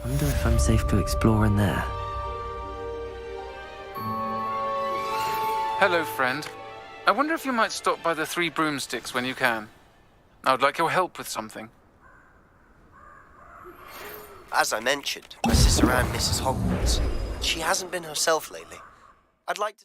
Wonder if I'm safe to explore in there. Hello, friend. I wonder if you might stop by the Three Broomsticks when you can. I would like your help with something. As I mentioned, my sister ran Mrs. Hogwarts. She hasn't been herself lately. I'd like to...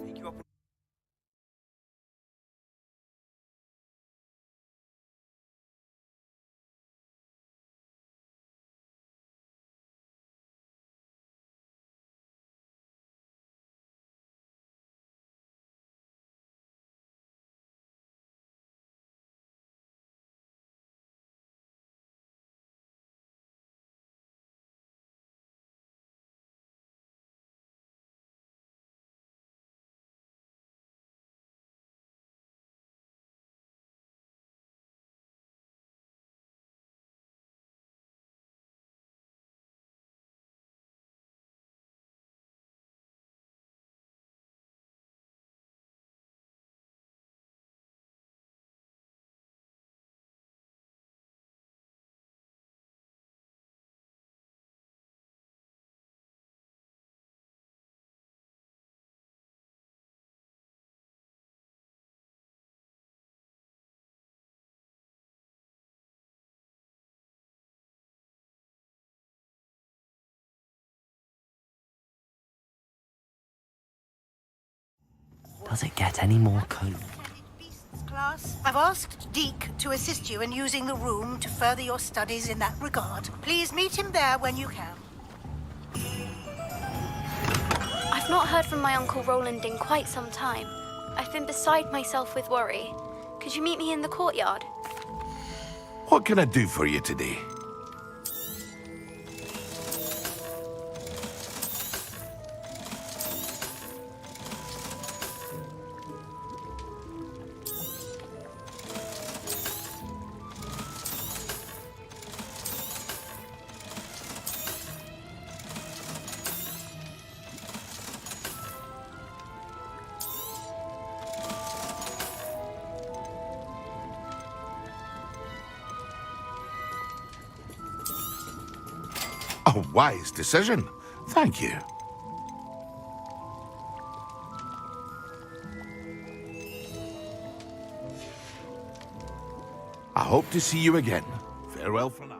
take you up on... Does it get any more cool? Class, I've asked Deke to assist you in using the room to further your studies in that regard. Please meet him there when you can. I've not heard from my Uncle Roland in quite some time. I've been beside myself with worry. Could you meet me in the courtyard? What can I do for you today? A wise decision. Thank you. I hope to see you again. Farewell for now.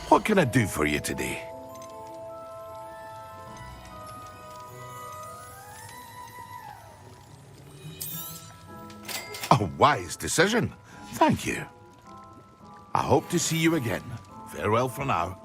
What can I do for you today? A wise decision. Thank you. I hope to see you again. Farewell for now.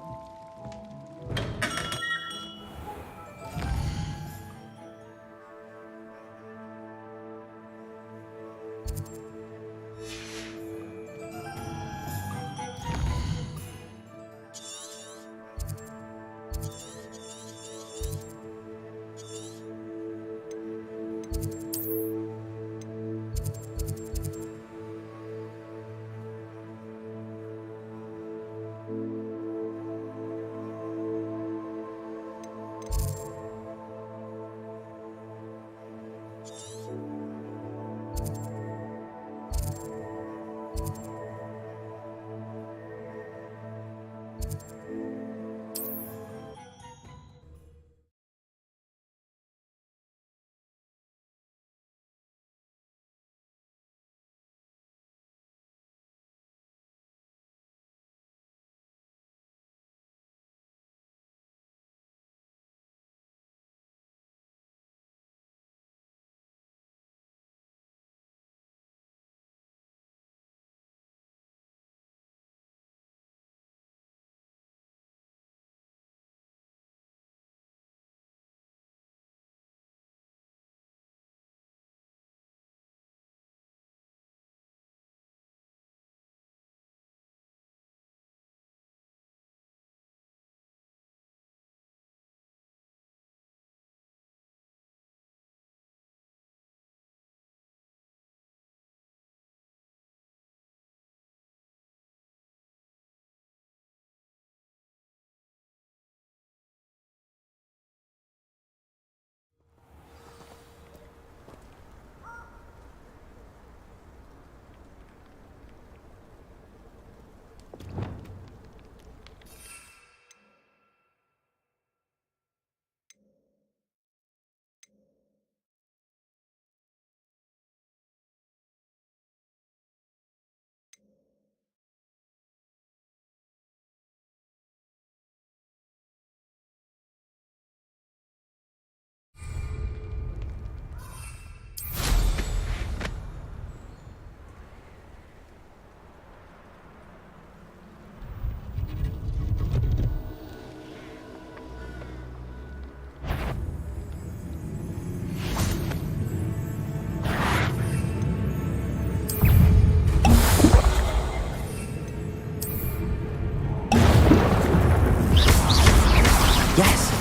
Yes!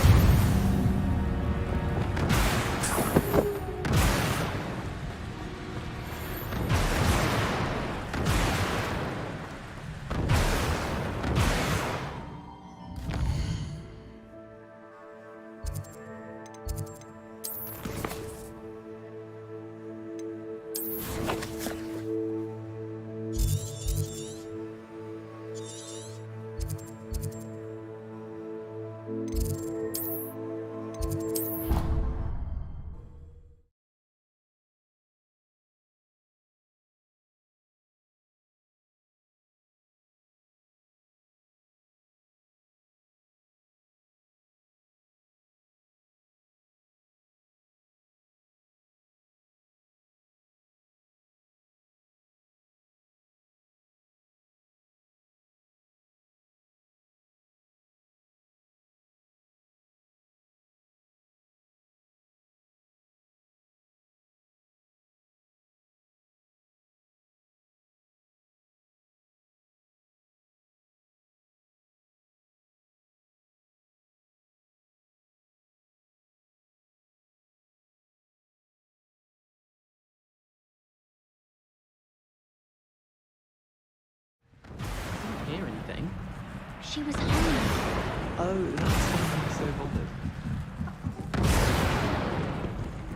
Hear anything? She was hungry. Oh, that's why I'm so bothered.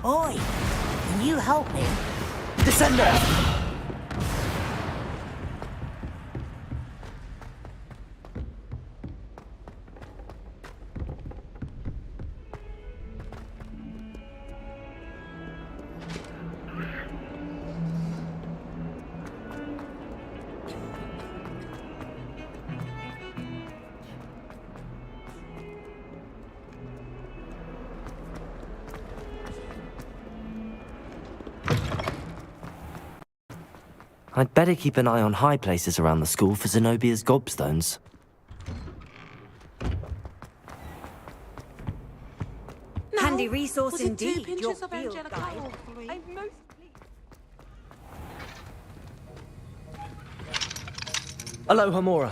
Oi, can you help me? Descender! I'd better keep an eye on high places around the school for Zenobia's gobstones. Handy resource was it indeed, 2 pinches your of field Angelica guide. or 3? I'm most pleased. Aloha, Mora.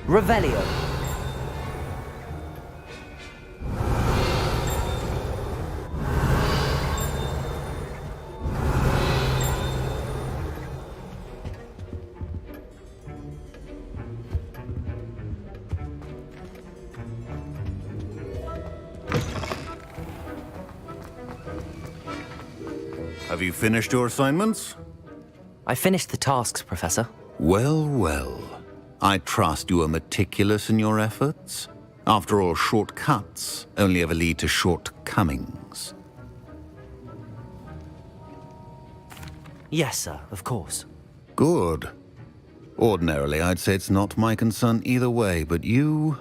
Revelio. Have you finished your assignments? I finished the tasks, Professor. Well, well. I trust you are meticulous in your efforts. After all, shortcuts only ever lead to shortcomings. Yes, sir, of course. Good. Ordinarily, I'd say it's not my concern either way, but you...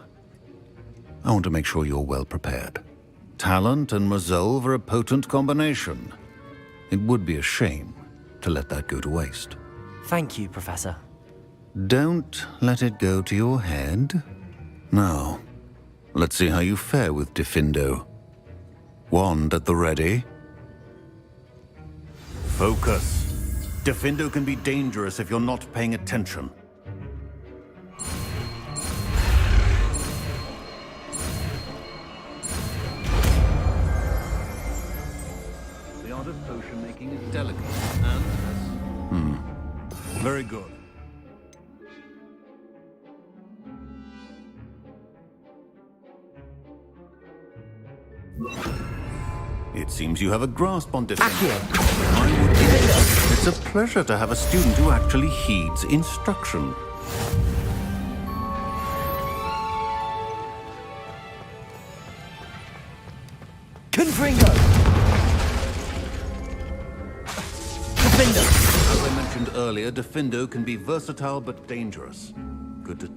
I want to make sure you're well prepared. Talent and resolve are a potent combination. It would be a shame to let that go to waste. Thank you, Professor. Don't let it go to your head. Now, let's see how you fare with Diffindo. Wand at the ready. Focus. Diffindo can be dangerous if you're not paying attention. The art of potion making is delicate and... Very good. It seems you have a grasp on Diffindo. I would say it's a pleasure to have a student who actually heeds instruction. Confringo! Diffindo! As I mentioned earlier, Diffindo can be versatile but dangerous. Good to...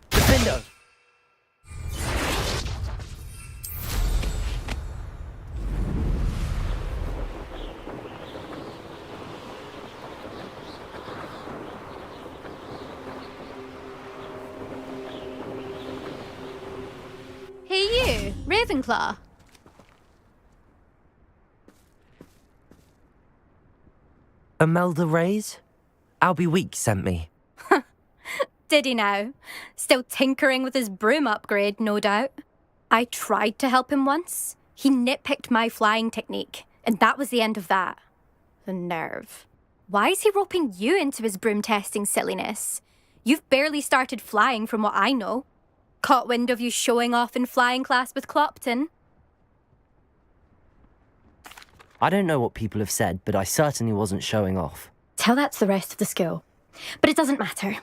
Diffindo! Hey you, Ravenclaw. Imelda Reyes? Albie Weeks sent me. Did he now? Still tinkering with his broom upgrade, no doubt. I tried to help him once. He nitpicked my flying technique, and that was the end of that. The nerve. Why is he roping you into his broom testing silliness? You've barely started flying from what I know. Caught wind of you showing off in flying class with Clopton. I don't know what people have said, but I certainly wasn't showing off. Tell that to the rest of the school. But it doesn't matter.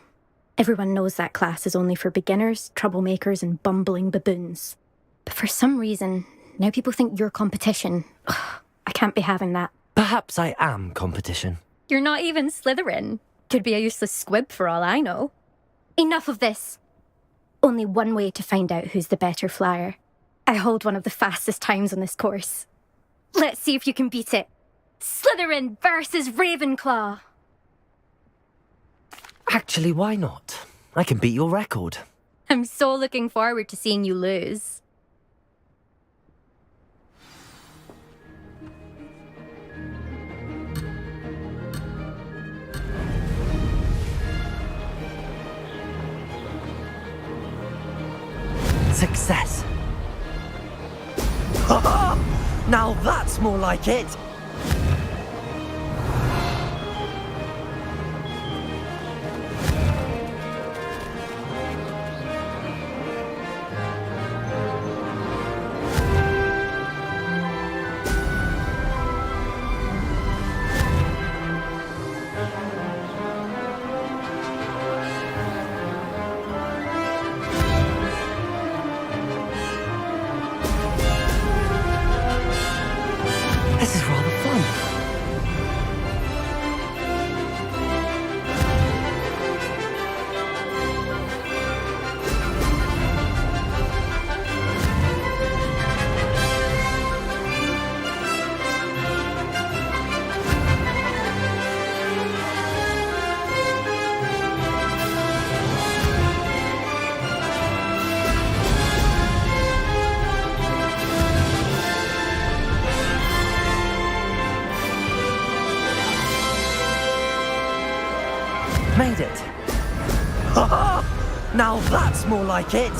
Everyone knows that class is only for beginners, troublemakers, and bumbling baboons. But for some reason, now people think you're competition. Ugh, I can't be having that. Perhaps I am competition. You're not even Slytherin. Could be a useless squib for all I know. Enough of this. Only one way to find out who's the better flyer. I hold one of the fastest times on this course. Let's see if you can beat it. Slytherin versus Ravenclaw. Actually, why not? I can beat your record. I'm so looking forward to seeing you lose. Success. Now that's more like it. This is rather fun. Made it. Now that's more like it.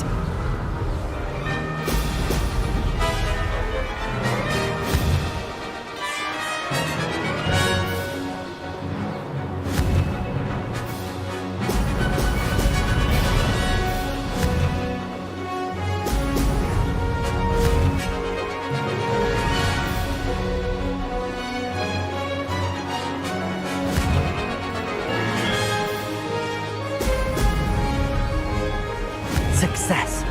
Success.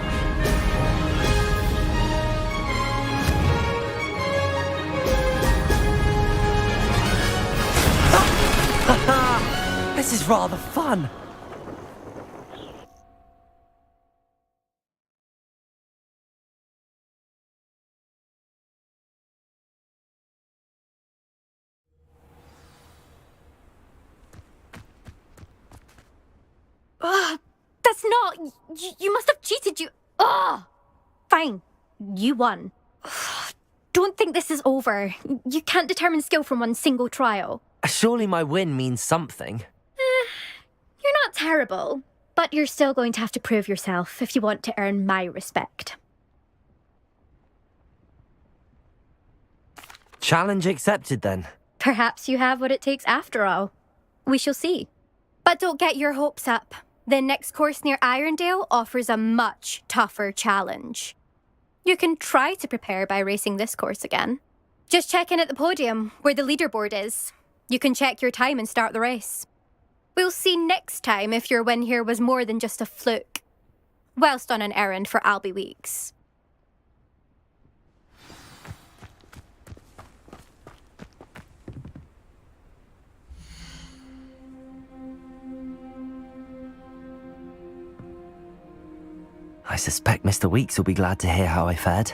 This is rather fun. That's not... You must have cheated, you... Ugh! Fine. You won. Don't think this is over. You can't determine skill from one single trial. Surely my win means something. You're not terrible, but you're still going to have to prove yourself if you want to earn my respect. Challenge accepted then. Perhaps you have what it takes after all. We shall see. But don't get your hopes up. The next course near Irondale offers a much tougher challenge. You can try to prepare by racing this course again. Just check in at the podium, where the leaderboard is. You can check your time and start the race. We'll see next time if your win here was more than just a fluke. Whilst on an errand for Albie Weeks. I suspect Mr. Weeks will be glad to hear how I fared.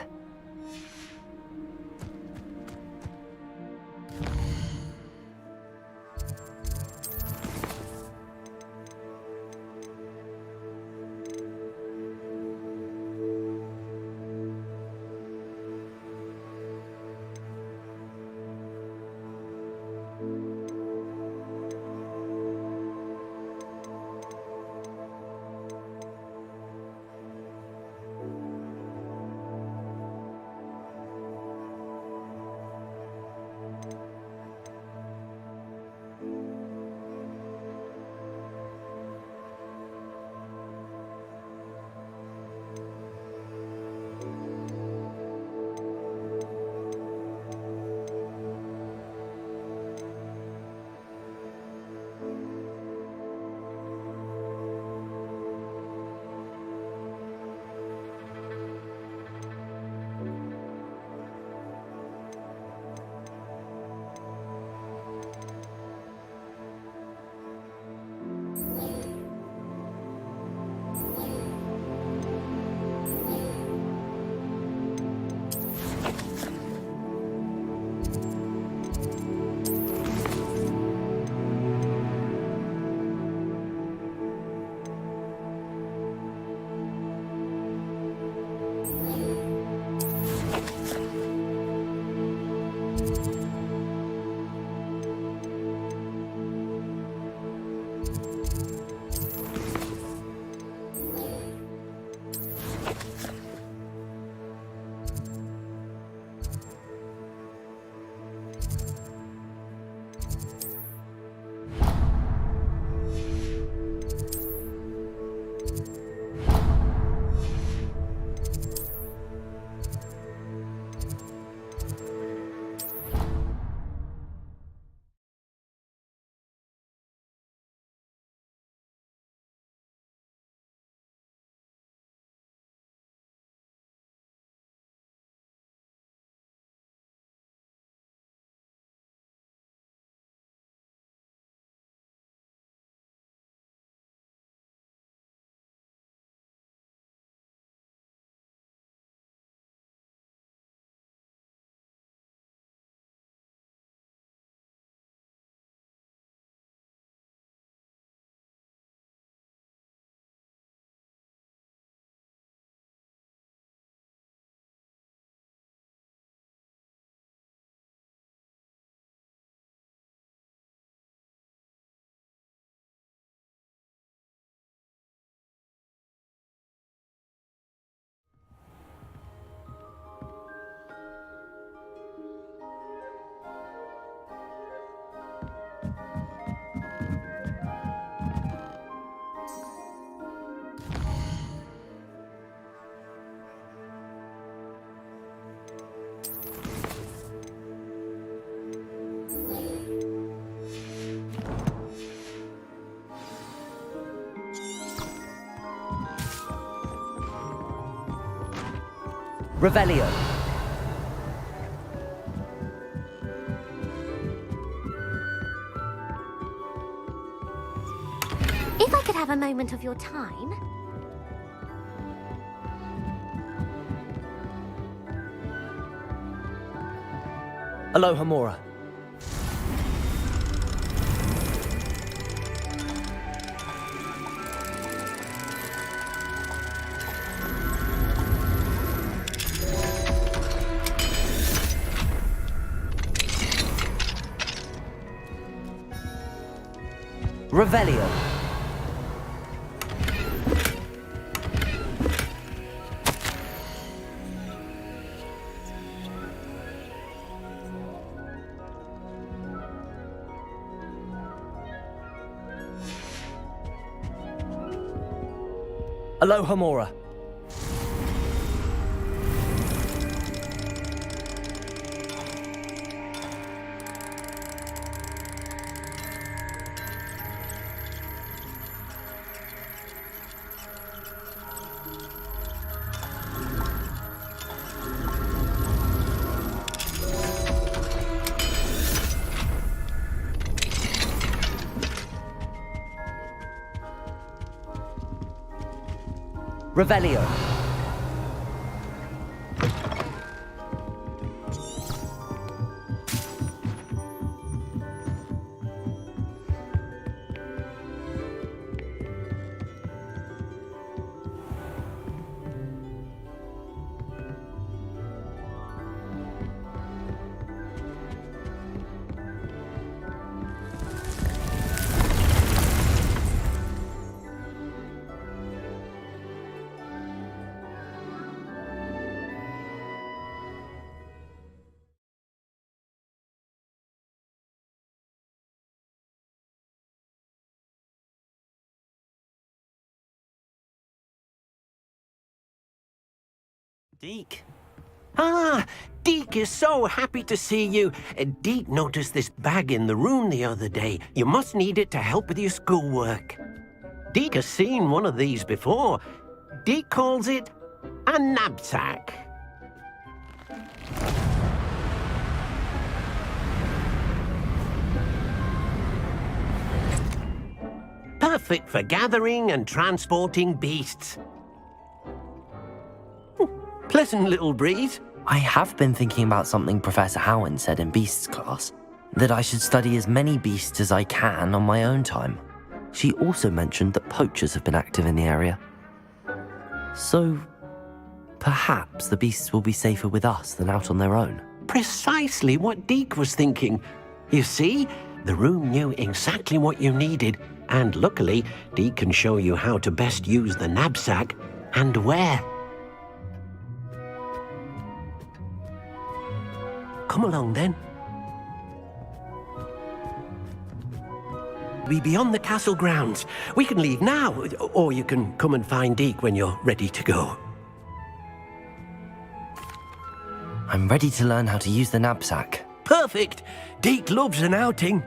Revelio. If I could have a moment of your time. Aloha Mora. Revelio. Aloha Mora. Revelio. Deke. Ah, Deke is so happy to see you. Deke noticed this bag in the room the other day. You must need it to help with your schoolwork. Deke has seen one of these before. Deke calls it a knapsack. Perfect for gathering and transporting beasts. Pleasant little breeze. I have been thinking about something Professor Howen said in Beasts class, that I should study as many beasts as I can on my own time. She also mentioned that poachers have been active in the area. So, perhaps the beasts will be safer with us than out on their own. Precisely what Deke was thinking. You see, the room knew exactly what you needed, and luckily, Deke can show you how to best use the knapsack and where. Come along, then. We're beyond the castle grounds. We can leave now, or you can come and find Deke when you're ready to go. I'm ready to learn how to use the knapsack. Perfect! Deke loves an outing.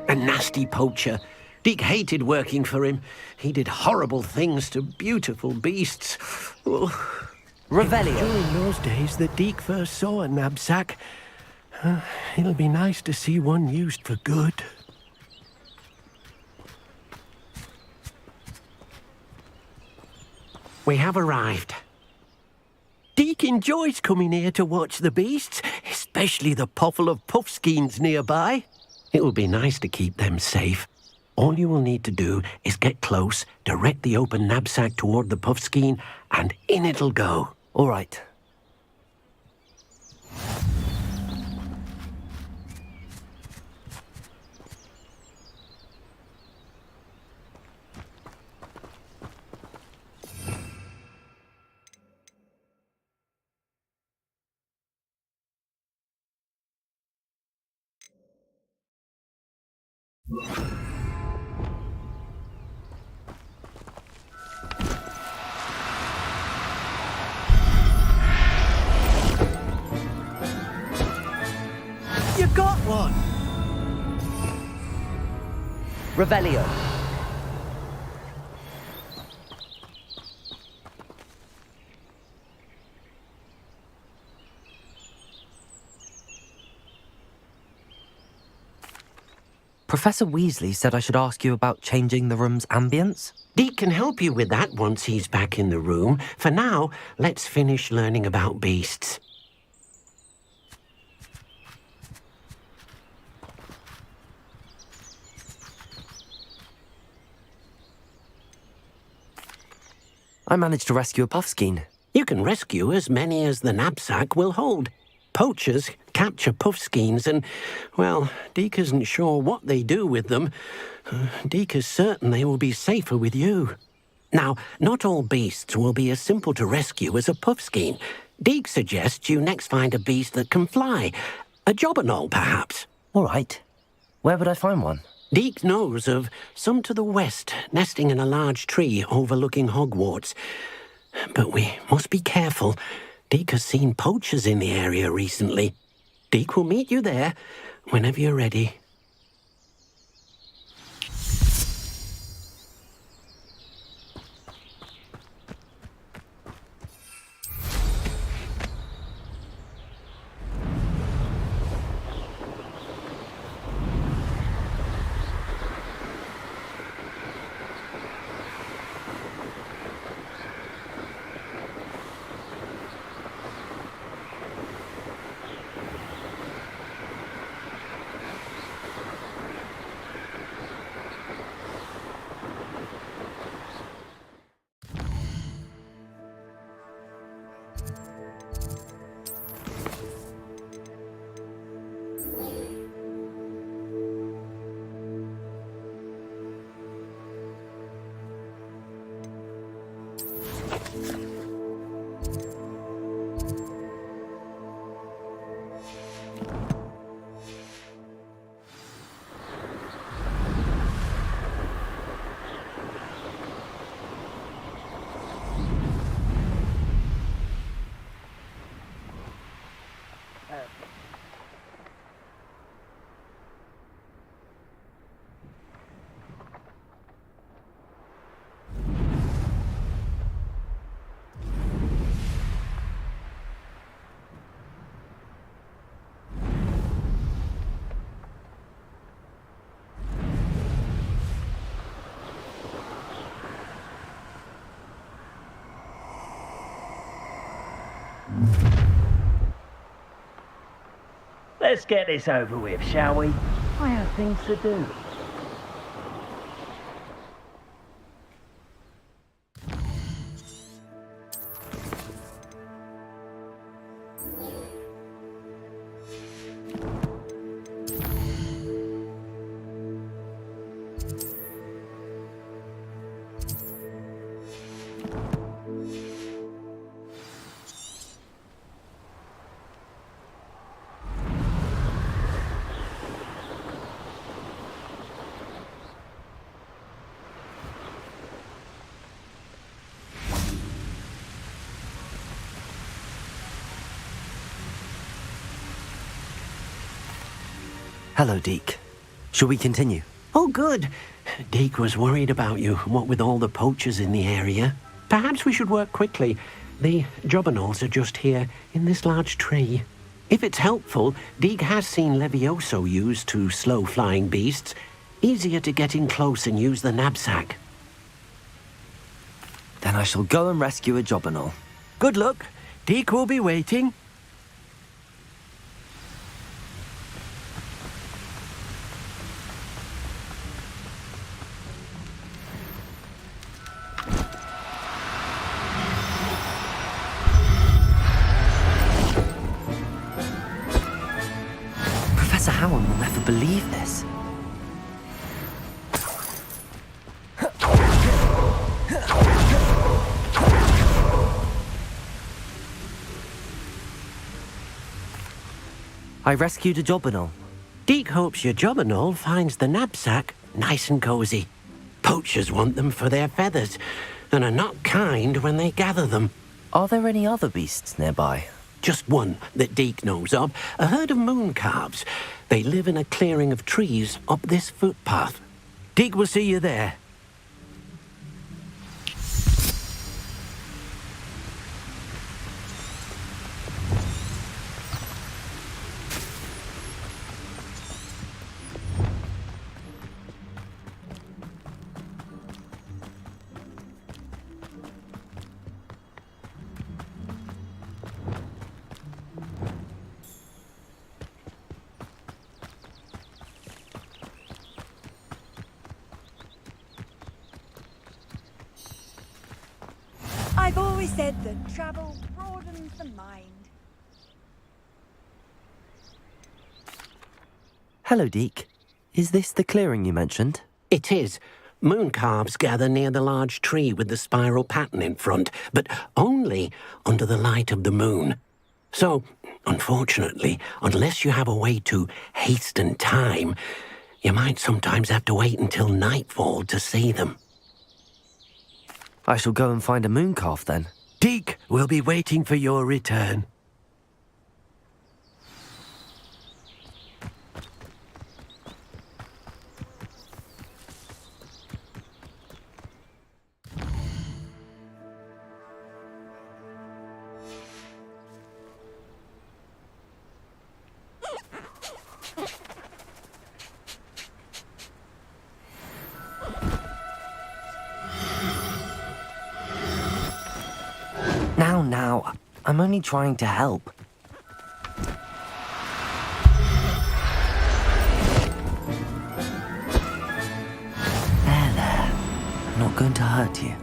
A nasty poacher. Deke hated working for him. He did horrible things to beautiful beasts. Oh. Revelio. During those days that Deke first saw a knapsack, it'll be nice to see one used for good. We have arrived. Deke enjoys coming here to watch the beasts, especially the puffle of puffskeins nearby. It will be nice to keep them safe. All you will need to do is get close, direct the open knapsack toward the puffskein, and in it'll go. All right. You got one! Revelio. Professor Weasley said I should ask you about changing the room's ambience. Deke can help you with that once he's back in the room. For now, let's finish learning about beasts. I managed to rescue a puffskein. You can rescue as many as the knapsack will hold. Poachers capture puffskeins and, well, Deke isn't sure what they do with them. Deke is certain they will be safer with you. Now, not all beasts will be as simple to rescue as a puffskein. Deke suggests you next find a beast that can fly. A jobberknoll, perhaps. All right. Where would I find one? Deke knows of some to the west, nesting in a large tree overlooking Hogwarts. But we must be careful. Deke has seen poachers in the area recently. Deke will meet you there whenever you're ready. Let's get this over with, shall we? I have things to do. Hello, Deke. Shall we continue? Oh, good. Deke was worried about you, what with all the poachers in the area. Perhaps we should work quickly. The jobberknolls are just here, in this large tree. If it's helpful, Deke has seen Levioso used to slow flying beasts. Easier to get in close and use the knapsack. Then I shall go and rescue a jobberknoll. Good luck. Deke will be waiting. Professor Howard will never believe this. I rescued a jobberknoll. Deke hopes your job and all finds the knapsack nice and cosy. Poachers want them for their feathers, and are not kind when they gather them. Are there any other beasts nearby? Just one that Deke knows of, a herd of moon calves. They live in a clearing of trees up this footpath. Deke will see you there. I've always said that travel broadens the mind. Hello, Deke. Is this the clearing you mentioned? It is. Moon calves gather near the large tree with the spiral pattern in front, but only under the light of the moon. So, unfortunately, unless you have a way to hasten time, you might sometimes have to wait until nightfall to see them. I shall go and find a moon calf then. Deke will be waiting for your return. Now, I'm only trying to help. There. I'm not going to hurt you.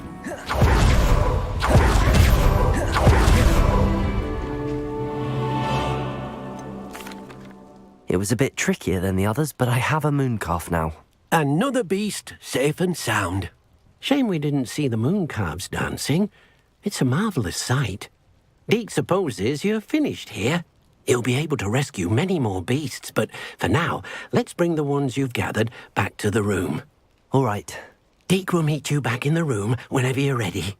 It was a bit trickier than the others, but I have a moon calf now. Another beast, safe and sound. Shame we didn't see the moon calves dancing. It's a marvellous sight. Deke supposes you're finished here. He'll be able to rescue many more beasts, but for now, let's bring the ones you've gathered back to the room. All right. Deke will meet you back in the room whenever you're ready.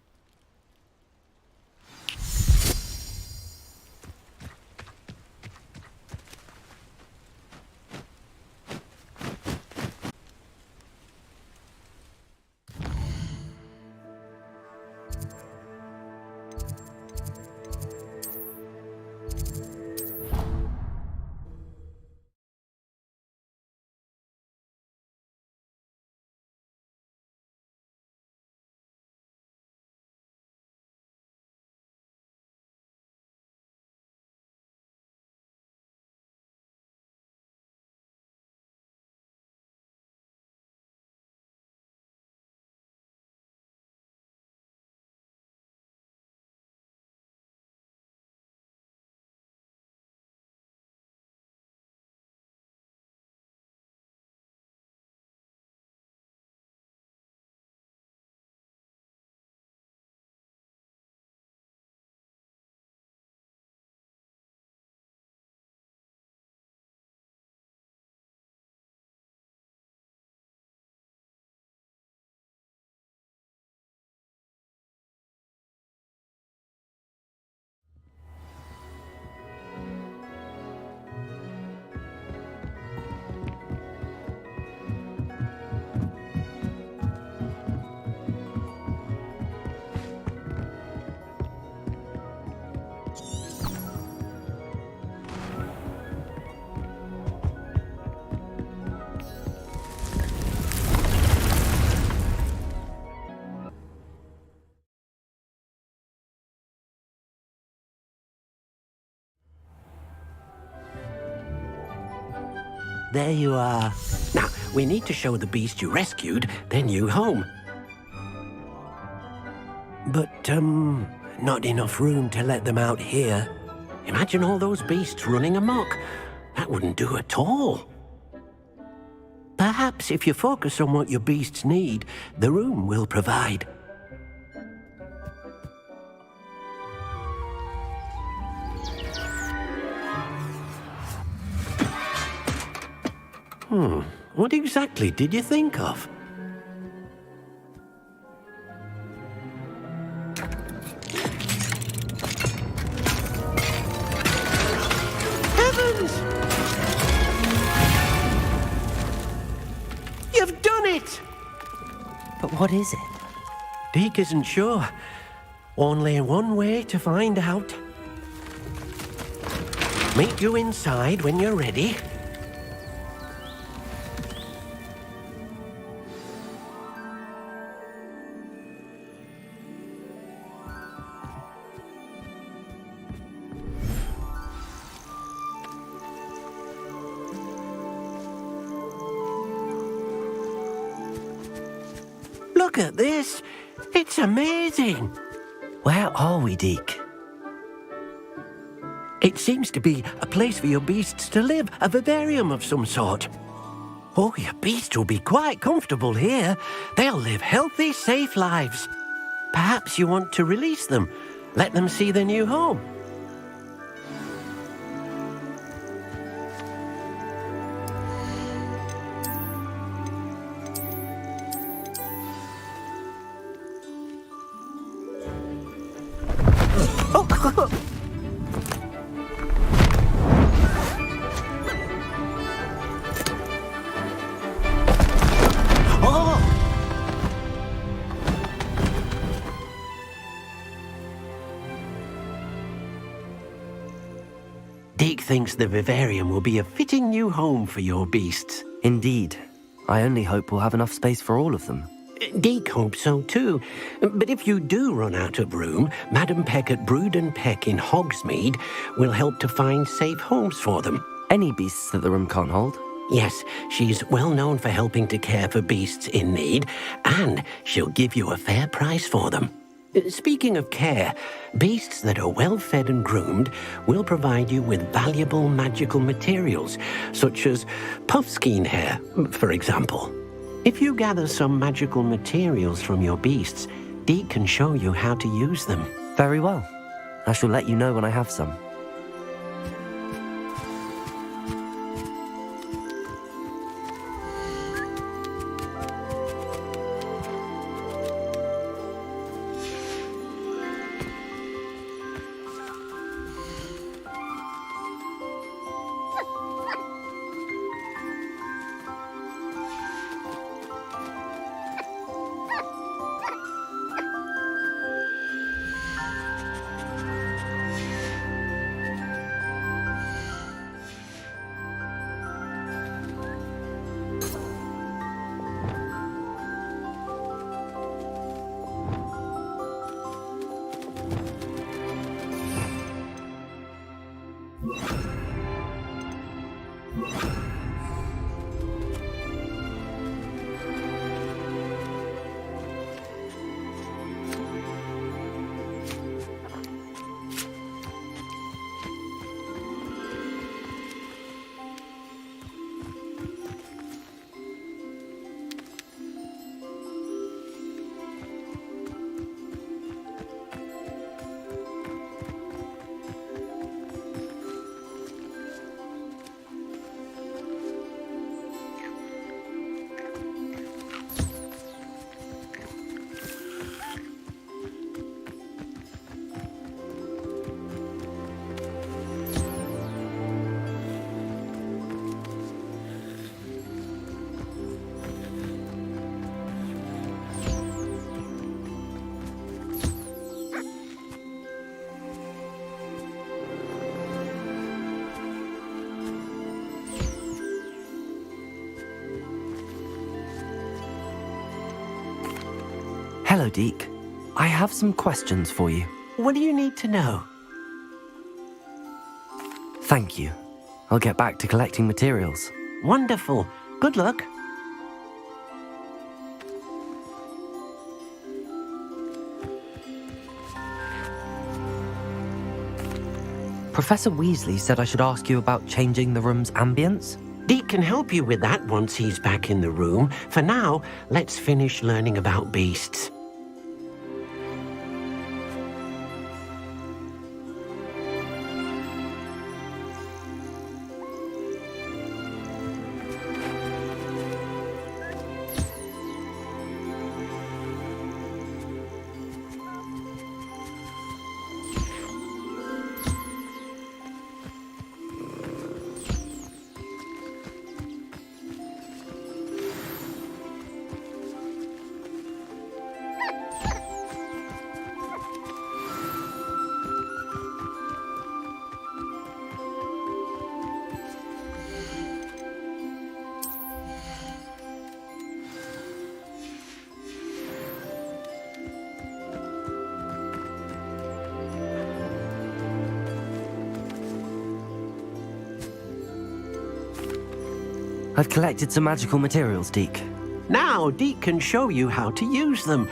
There you are. Now, we need to show the beast you rescued their new home. But, not enough room to let them out here. Imagine all those beasts running amok. That wouldn't do at all. Perhaps if you focus on what your beasts need, the room will provide. What exactly did you think of? Heavens! You've done it! But what is it? Deke isn't sure. Only one way to find out. Meet you inside when you're ready. Look at this. It's amazing. Where are we, Deke? It seems to be a place for your beasts to live, a vivarium of some sort. Oh, your beasts will be quite comfortable here. They'll live healthy, safe lives. Perhaps you want to release them, let them see their new home. Deke thinks the vivarium will be a fitting new home for your beasts. Indeed. I only hope we'll have enough space for all of them. Deke hopes so too. But if you do run out of room, Madam Peck at Brood and Peck in Hogsmeade will help to find safe homes for them. Any beasts that the room can't hold? Yes, she's well known for helping to care for beasts in need, and she'll give you a fair price for them. Speaking of care, beasts that are well fed and groomed will provide you with valuable magical materials, such as puffskein hair, for example. If you gather some magical materials from your beasts, Deke can show you how to use them. Very well. I shall let you know when I have some. Hello, Deke. I have some questions for you. What do you need to know? Thank you. I'll get back to collecting materials. Wonderful. Good luck. Professor Weasley said I should ask you about changing the room's ambience. Deke can help you with that once he's back in the room. For now, let's finish learning about beasts. I've collected some magical materials, Deke. Now, Deke can show you how to use them.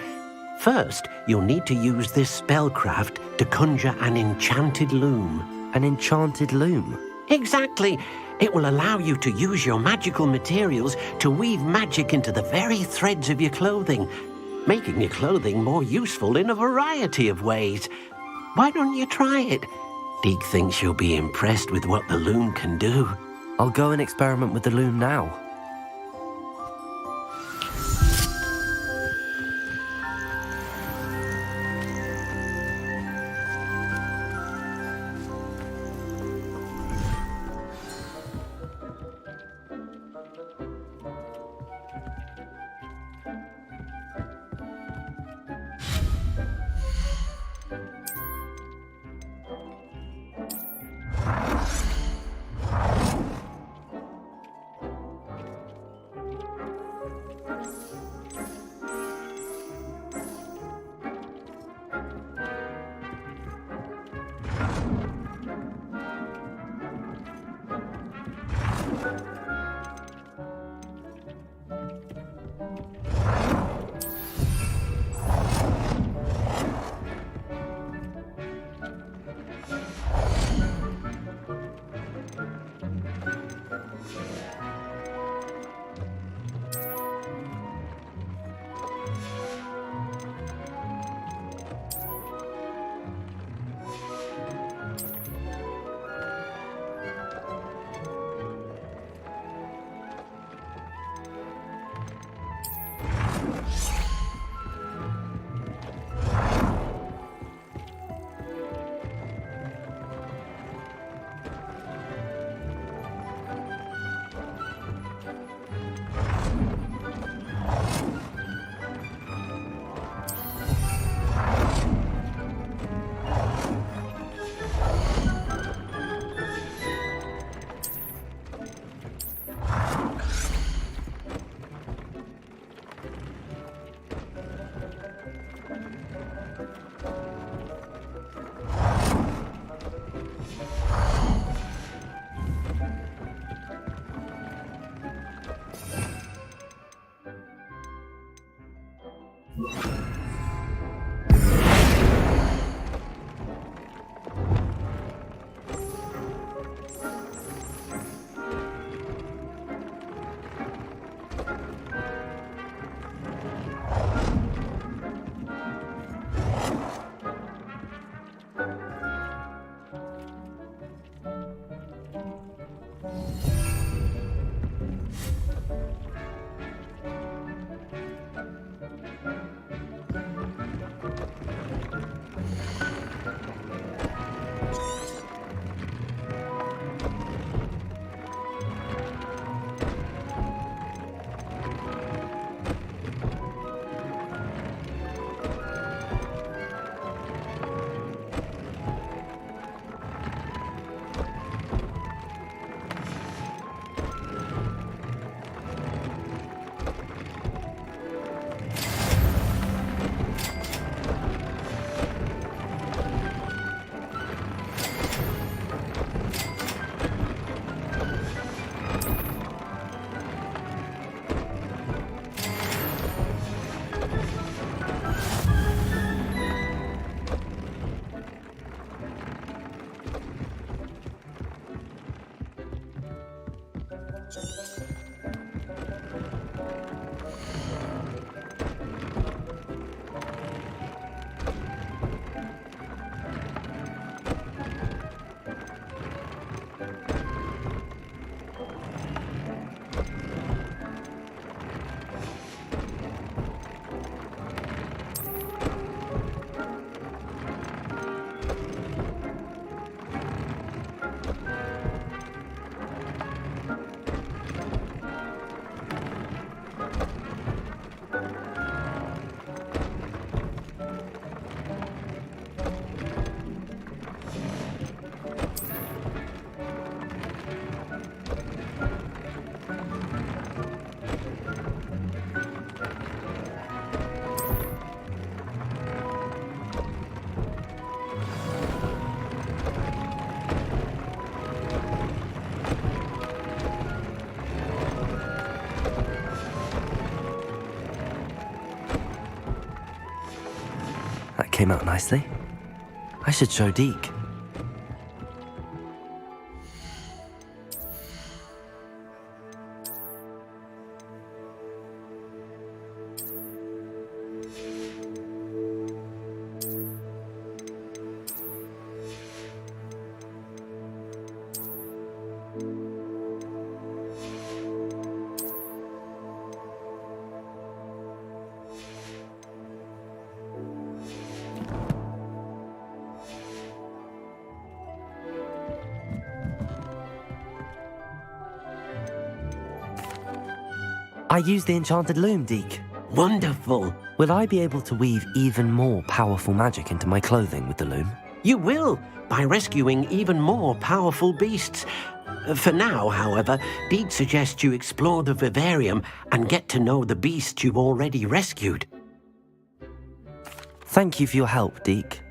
First, you'll need to use this spellcraft to conjure an enchanted loom. An enchanted loom? Exactly. It will allow you to use your magical materials to weave magic into the very threads of your clothing, making your clothing more useful in a variety of ways. Why don't you try it? Deke thinks you'll be impressed with what the loom can do. I'll go and experiment with the loom now. came out nicely. I should show Deke. I use the enchanted loom, Deke. Wonderful. Will I be able to weave even more powerful magic into my clothing with the loom? You will, by rescuing even more powerful beasts. For now, however, Deke suggests you explore the vivarium and get to know the beasts you've already rescued. Thank you for your help, Deke.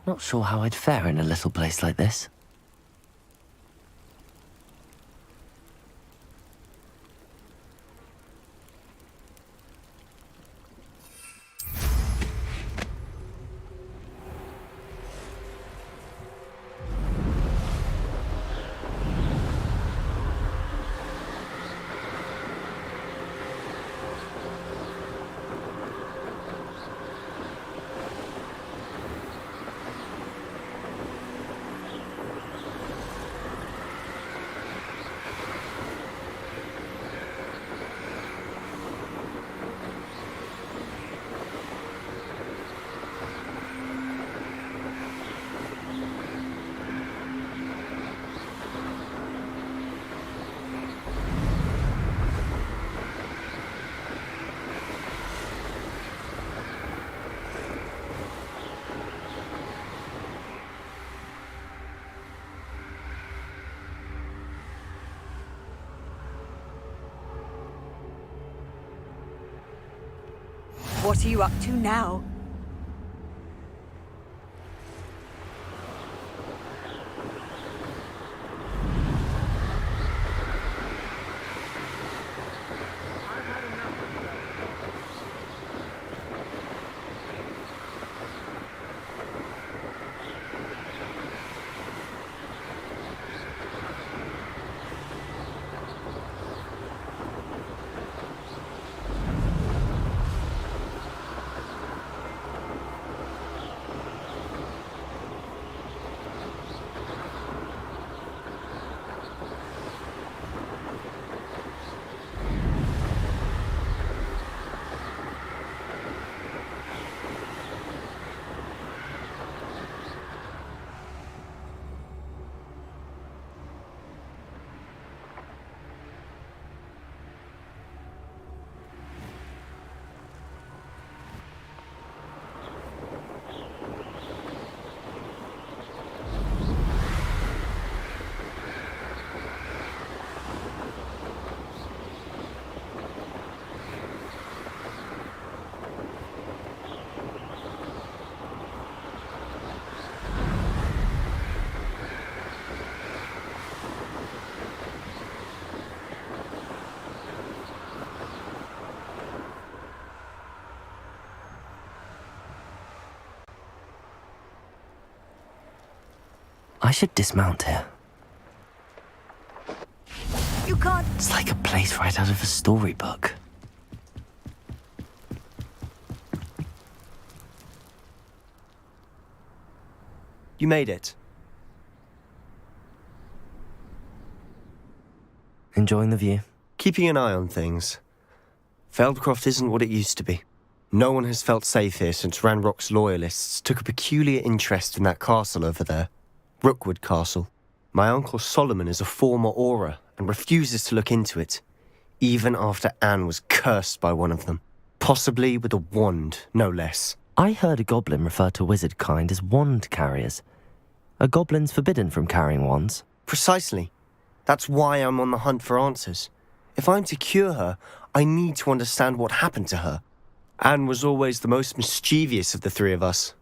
Not sure how I'd fare in a little place like this. What are you up to now? I should dismount here. You can't. It's like a place right out of a storybook. You made it. Enjoying the view? Keeping an eye on things. Feldcroft isn't what it used to be. No one has felt safe here since Ranrock's loyalists took a peculiar interest in that castle over there. Rookwood Castle. My uncle Solomon is a former Auror and refuses to look into it, even after Anne was cursed by one of them. Possibly with a wand, no less. I heard a goblin refer to wizard kind as wand carriers. Are goblins forbidden from carrying wands? Precisely. That's why I'm on the hunt for answers. If I'm to cure her, I need to understand what happened to her. Anne was always the most mischievous of the three of us.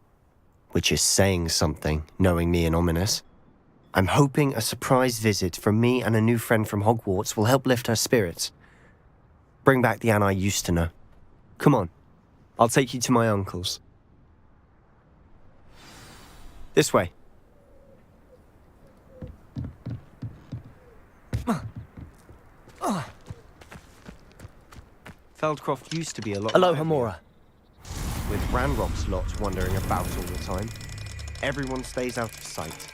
Which is saying something, knowing me and Ominous. I'm hoping a surprise visit from me and a new friend from Hogwarts will help lift her spirits. Bring back the Anne I used to know. Come on, I'll take you to my uncle's. This way. Feldcroft used to be a lot. Aloha, Mora. With Ranrock's lot wandering about all the time, everyone stays out of sight.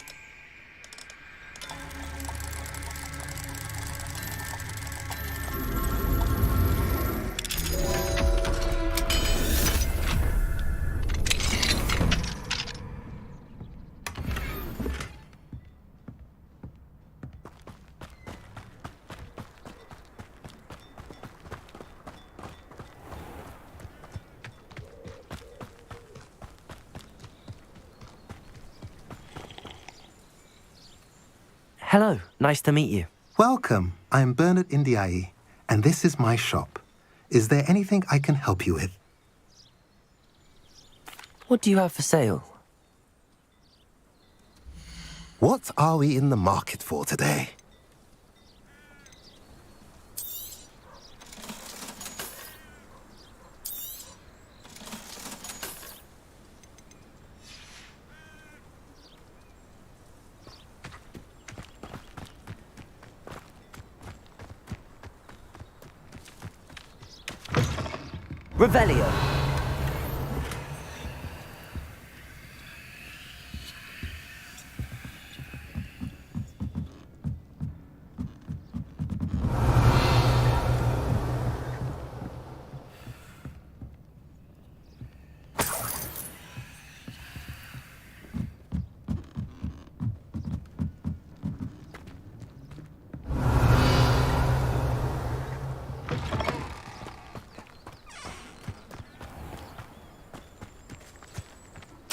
Hello, nice to meet you. Welcome. I'm Bernard Indiai, and this is my shop. Is there anything I can help you with? What do you have for sale? What are we in the market for today? Revelio.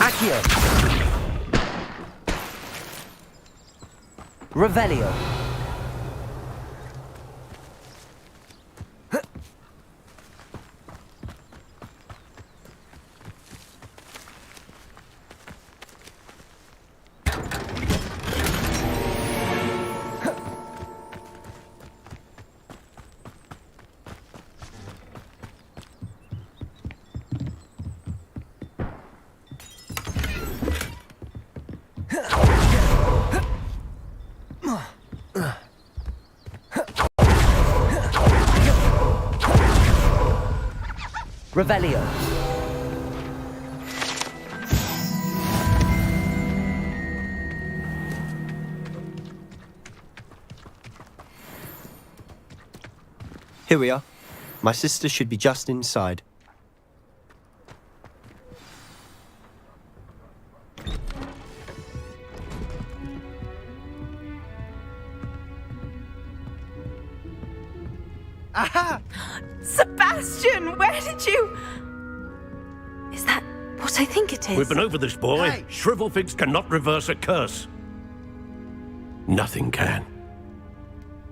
Accio. Revelio. Revelio. Here we are. My sister should be just inside. Aha! Sebastian, where did you... Is that what I think it is? We've been over this, boy. Hey. Shrivelfigs cannot reverse a curse. Nothing can.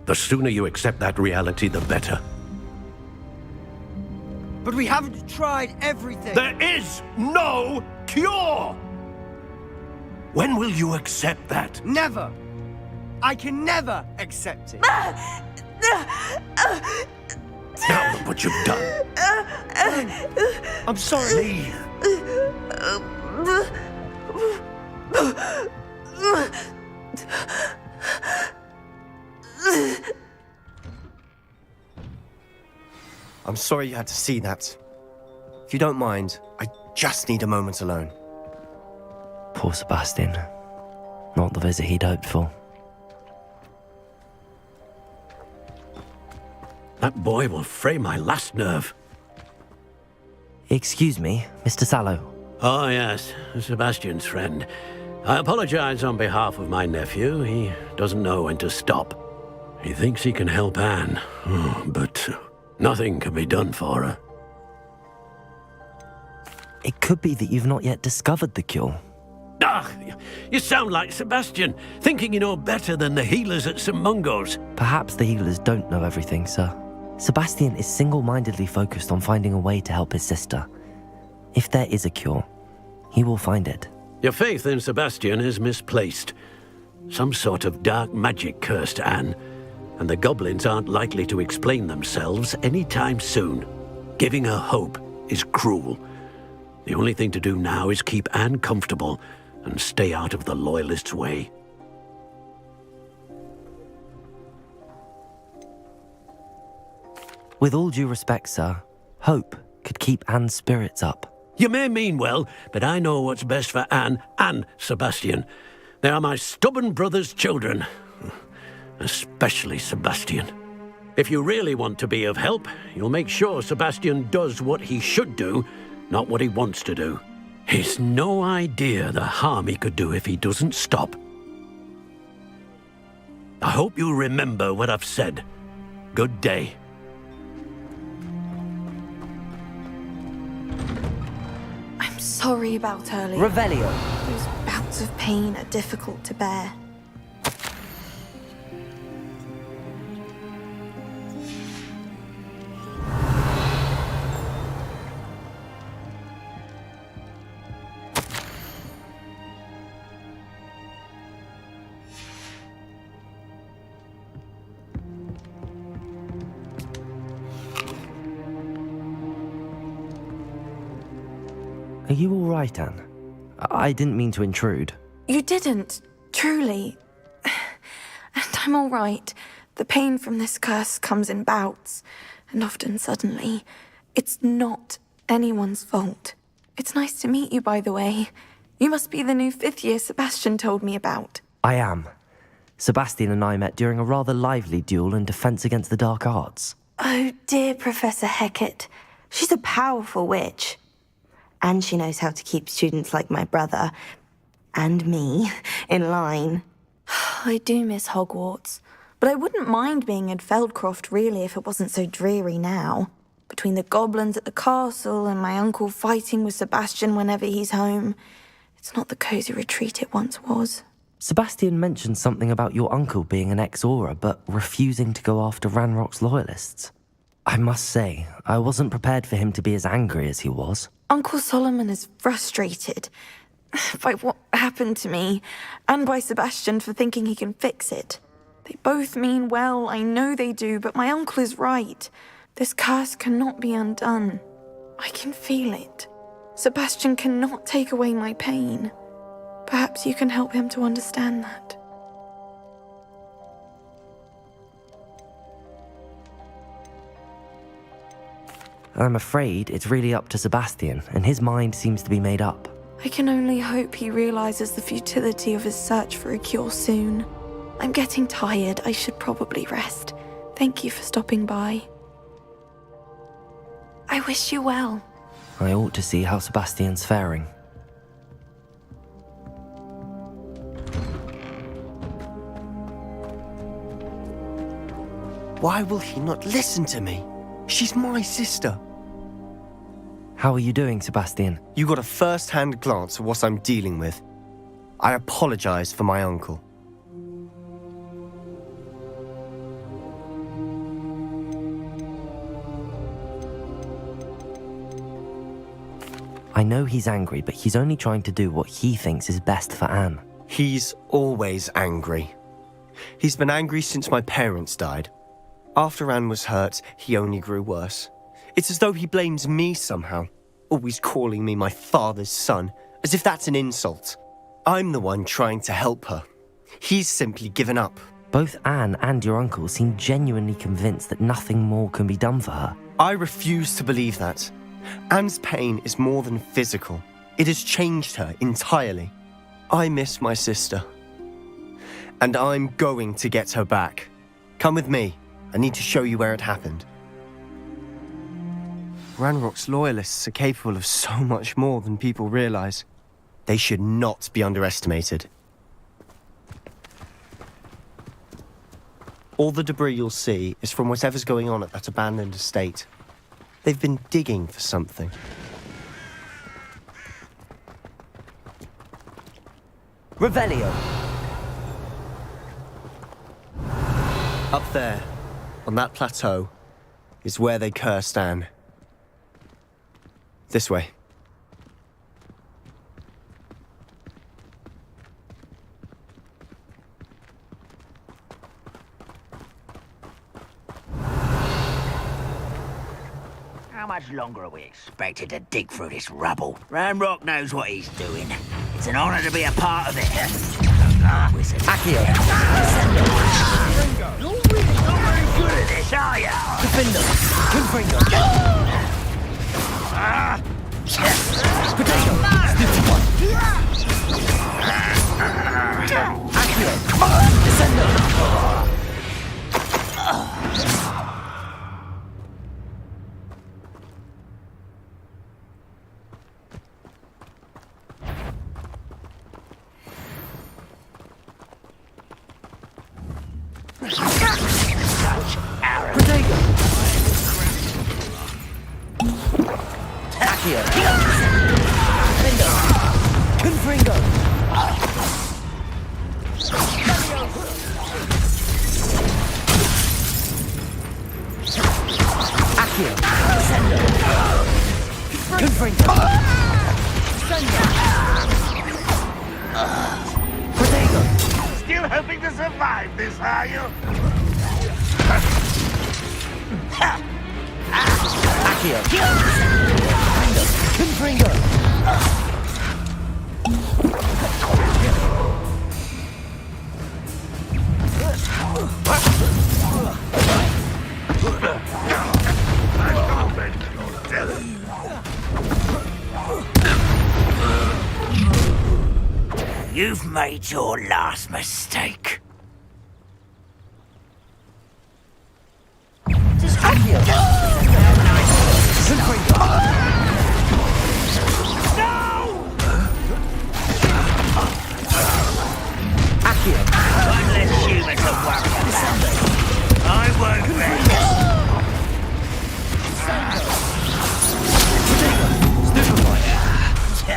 The sooner you accept that reality, the better. But we haven't tried everything. There is no cure! When will you accept that? Never. I can never accept it. Now look what you've done. I'm sorry. Leave. can't. I'm sorry you had to see that. If you don't mind, I just need a moment alone. Poor Sebastian. Not the visit he'd hoped for. That boy will fray my last nerve. Excuse me, Mr. Sallow. Oh, yes, Sebastian's friend. I apologize on behalf of my nephew. He doesn't know when to stop. He thinks he can help Anne, but nothing can be done for her. It could be that you've not yet discovered the cure. Ah, you sound like Sebastian, thinking you know better than the healers at St. Mungo's. Perhaps the healers don't know everything, sir. Sebastian is single-mindedly focused on finding a way to help his sister. If there is a cure, he will find it. Your faith in Sebastian is misplaced. Some sort of dark magic cursed Anne, and the goblins aren't likely to explain themselves anytime soon. Giving her hope is cruel. The only thing to do now is keep Anne comfortable and stay out of the Loyalists' way. With all due respect, sir, hope could keep Anne's spirits up. You may mean well, but I know what's best for Anne and Sebastian. They are my stubborn brother's children. Especially Sebastian. If you really want to be of help, you'll make sure Sebastian does what he should do, not what he wants to do. He's no idea the harm he could do if he doesn't stop. I hope you'll remember what I've said. Good day. I'm sorry about earlier. Revelio. Those bouts of pain are difficult to bear. Are you all right, Anne? I didn't mean to intrude. You didn't, truly. And I'm all right. The pain from this curse comes in bouts, and often suddenly. It's not anyone's fault. It's nice to meet you, by the way. You must be the new 5th year Sebastian told me about. I am. Sebastian and I met during a rather lively duel in Defense Against the Dark Arts. Oh, dear Professor Hecat. She's a powerful witch. And she knows how to keep students like my brother, and me, in line. I do miss Hogwarts, but I wouldn't mind being in Feldcroft, really, if it wasn't so dreary now. Between the goblins at the castle and my uncle fighting with Sebastian whenever he's home, it's not the cozy retreat it once was. Sebastian mentioned something about your uncle being an ex-Aura, but refusing to go after Ranrock's loyalists. I must say, I wasn't prepared for him to be as angry as he was. Uncle Solomon is frustrated by what happened to me, and by Sebastian for thinking he can fix it. They both mean well, I know they do, but my uncle is right. This curse cannot be undone. I can feel it. Sebastian cannot take away my pain. Perhaps you can help him to understand that. I'm afraid it's really up to Sebastian, and his mind seems to be made up. I can only hope he realizes the futility of his search for a cure soon. I'm getting tired. I should probably rest. Thank you for stopping by. I wish you well. I ought to see how Sebastian's faring. Why will he not listen to me? She's my sister. How are you doing, Sebastian? You got a first-hand glance at what I'm dealing with. I apologize for my uncle. I know he's angry, but he's only trying to do what he thinks is best for Anne. He's always angry. He's been angry since my parents died. After Anne was hurt, he only grew worse. It's as though he blames me somehow, always calling me my father's son, as if that's an insult. I'm the one trying to help her. He's simply given up. Both Anne and your uncle seem genuinely convinced that nothing more can be done for her. I refuse to believe that. Anne's pain is more than physical. It has changed her entirely. I miss my sister. And I'm going to get her back. Come with me. I need to show you where it happened. Ranrock's loyalists are capable of so much more than people realize. They should not be underestimated. All the debris you'll see is from whatever's going on at that abandoned estate. They've been digging for something. Revelio. Up there, on that plateau, is where they cursed Anne. This way. How much longer are we expected to dig through this rubble? Ranrock knows what he's doing. It's an honor to be a part of it. Accio. You're really not very good at this, are you? Defender. Confringo. Potato. Accio. Descendo. Accio. Defender. Confringo. Accio. Descendo. Confringo. Potato. Still hoping to survive this, are you? Accio. Confringo. You've made your last mistake. Accio. Confringo. Accio. One less human to worry about. I won't rest.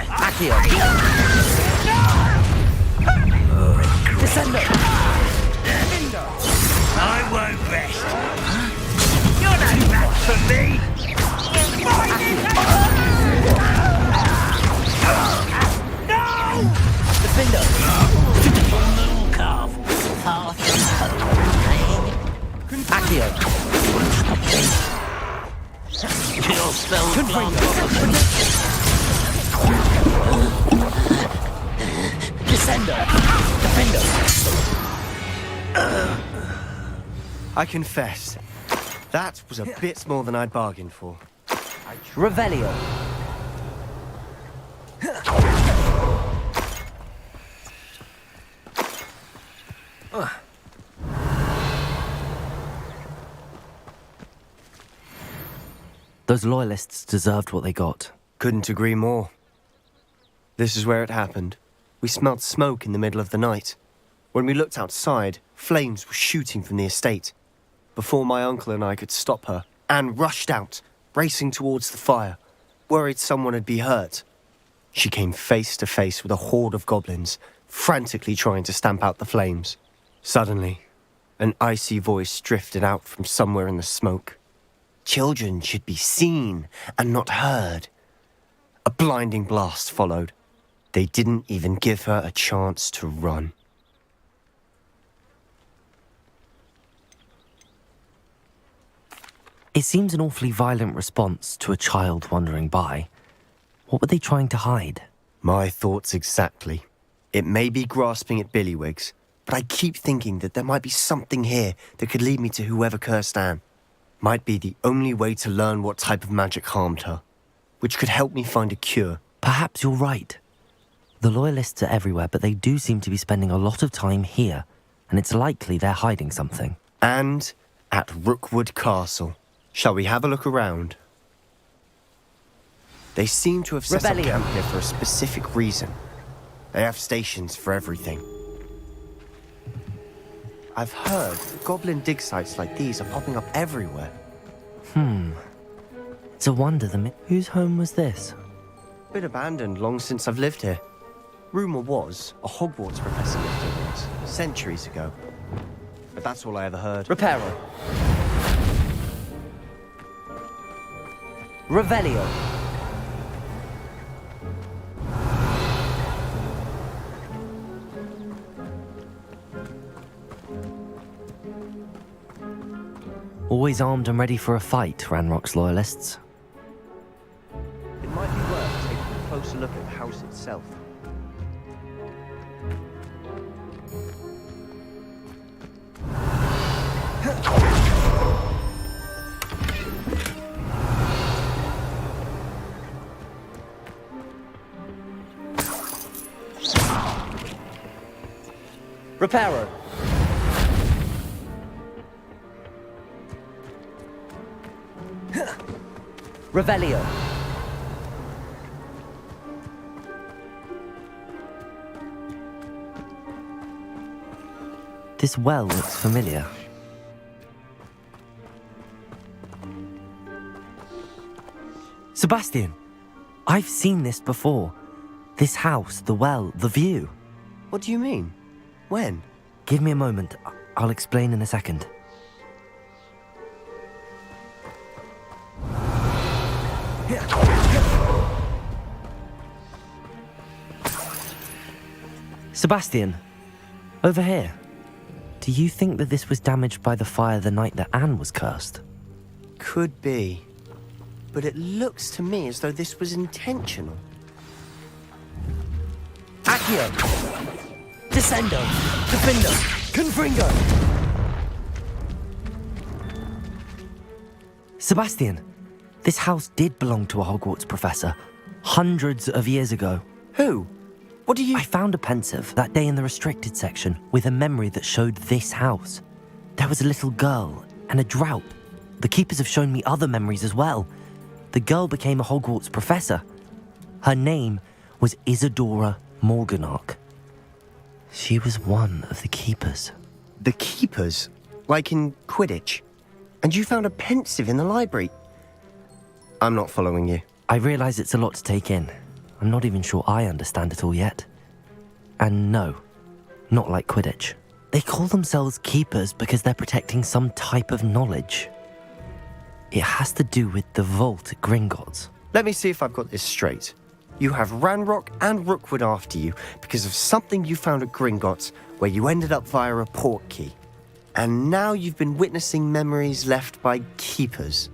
Accio. Descendo. I won't rest. You're no match for me. No! Defender. Little calf. Path from home. Accio. Your spell's Confringo. Descendo. Defender. I confess, that was a bit more than I'd bargained for. Revelio. Those loyalists deserved what they got. Couldn't agree more. This is where it happened. We smelled smoke in the middle of the night. When we looked outside, flames were shooting from the estate. Before my uncle and I could stop her, Anne rushed out, racing towards the fire, worried someone had been hurt. She came face to face with a horde of goblins, frantically trying to stamp out the flames. Suddenly, an icy voice drifted out from somewhere in the smoke. Children should be seen and not heard. A blinding blast followed. They didn't even give her a chance to run. It seems an awfully violent response to a child wandering by. What were they trying to hide? My thoughts exactly. It may be grasping at billywhigs, but I keep thinking that there might be something here that could lead me to whoever cursed Anne. Might be the only way to learn what type of magic harmed her, which could help me find a cure. Perhaps you're right. The Loyalists are everywhere, but they do seem to be spending a lot of time here, and it's likely they're hiding something. And at Rookwood Castle. Shall we have a look around? They seem to have set up camp here for a specific reason. They have stations for everything. I've heard goblin dig sites like these are popping up everywhere. It's a wonder whose home was this? Been abandoned long since I've lived here. Rumour was a Hogwarts professor lived here once, centuries ago. But that's all I ever heard. Reparo. Revelio. Always armed and ready for a fight, Ranrock's Loyalists. It might be worth taking a closer look at the house itself. Reparo. Revelio. This well looks familiar. Sebastian! I've seen this before. This house, the well, the view. What do you mean? When? Give me a moment. I'll explain in a second. Sebastian, over here. Do you think that this was damaged by the fire the night that Anne was cursed? Could be. But it looks to me as though this was intentional. Accio. Descendo. Defindo. Confringo. Sebastian, this house did belong to a Hogwarts professor hundreds of years ago. Who? What do you... I found a pensive that day in the restricted section with a memory that showed this house. There was a little girl and a drought. The keepers have shown me other memories as well. The girl became a Hogwarts professor. Her name was Isadora Morganach. She was one of the keepers. The keepers? Like in Quidditch? And you found a pensive in the library? I'm not following you. I realize it's a lot to take in. I'm not even sure I understand it all yet. And no, not like Quidditch. They call themselves keepers because they're protecting some type of knowledge. It has to do with the vault at Gringotts. Let me see if I've got this straight. You have Ranrock and Rookwood after you because of something you found at Gringotts where you ended up via a port key. And now you've been witnessing memories left by keepers.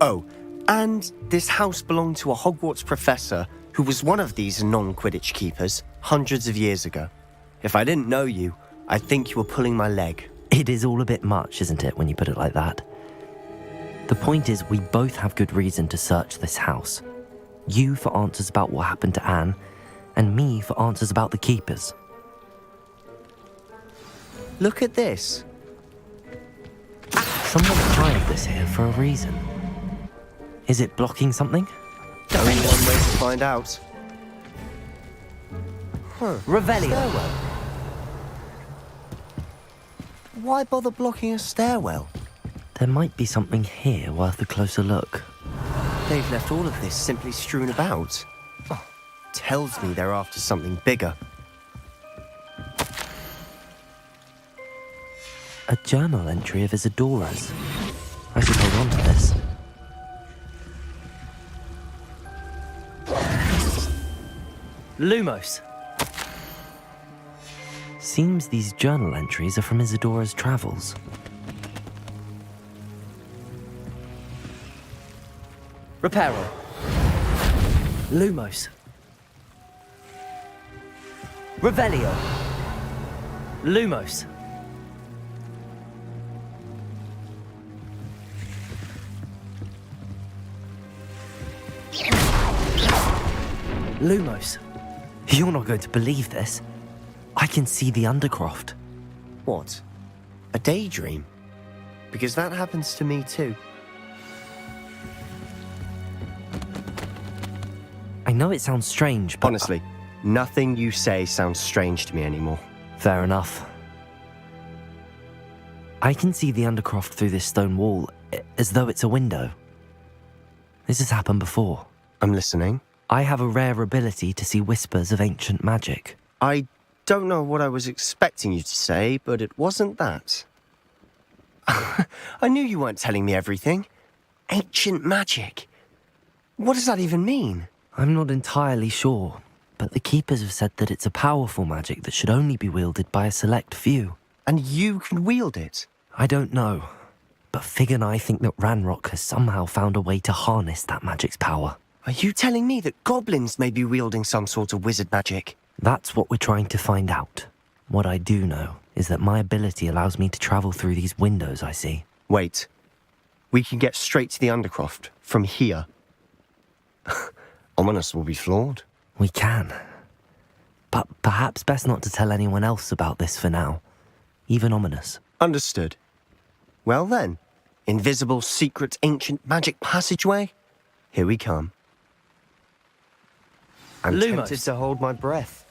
Oh, and this house belonged to a Hogwarts professor who was one of these non-Quidditch keepers hundreds of years ago. If I didn't know you, I'd think you were pulling my leg. It is all a bit much, isn't it, when you put it like that? The point is, we both have good reason to search this house. You for answers about what happened to Anne, and me for answers about the keepers. Look at this. Someone piled this here for a reason. Is it blocking something? Only one way to find out. Revelio. Stairwell. Why bother blocking a stairwell? There might be something here worth a closer look. They've left all of this simply strewn about. Tells me they're after something bigger. A journal entry of Isadora's. I should hold on to this. Lumos. Seems these journal entries are from Isadora's travels. Reparo. Lumos. Revelio. Lumos. Lumos. You're not going to believe this. I can see the Undercroft. What? A daydream? Because that happens to me too. I know it sounds strange, but... Honestly, nothing you say sounds strange to me anymore. Fair enough. I can see the Undercroft through this stone wall, as though it's a window. This has happened before. I'm listening. I have a rare ability to see whispers of ancient magic. I don't know what I was expecting you to say, but it wasn't that. I knew you weren't telling me everything. Ancient magic. What does that even mean? I'm not entirely sure, but the Keepers have said that it's a powerful magic that should only be wielded by a select few. And you can wield it? I don't know, but Fig and I think that Ranrock has somehow found a way to harness that magic's power. Are you telling me that goblins may be wielding some sort of wizard magic? That's what we're trying to find out. What I do know is that my ability allows me to travel through these windows I see. Wait. We can get straight to the Undercroft from here. Ominous will be flawed. We can. But perhaps best not to tell anyone else about this for now. Even Ominous. Understood. Well then, invisible, secret, ancient magic passageway? Here we come. I'm Lumos. tempted to hold my breath.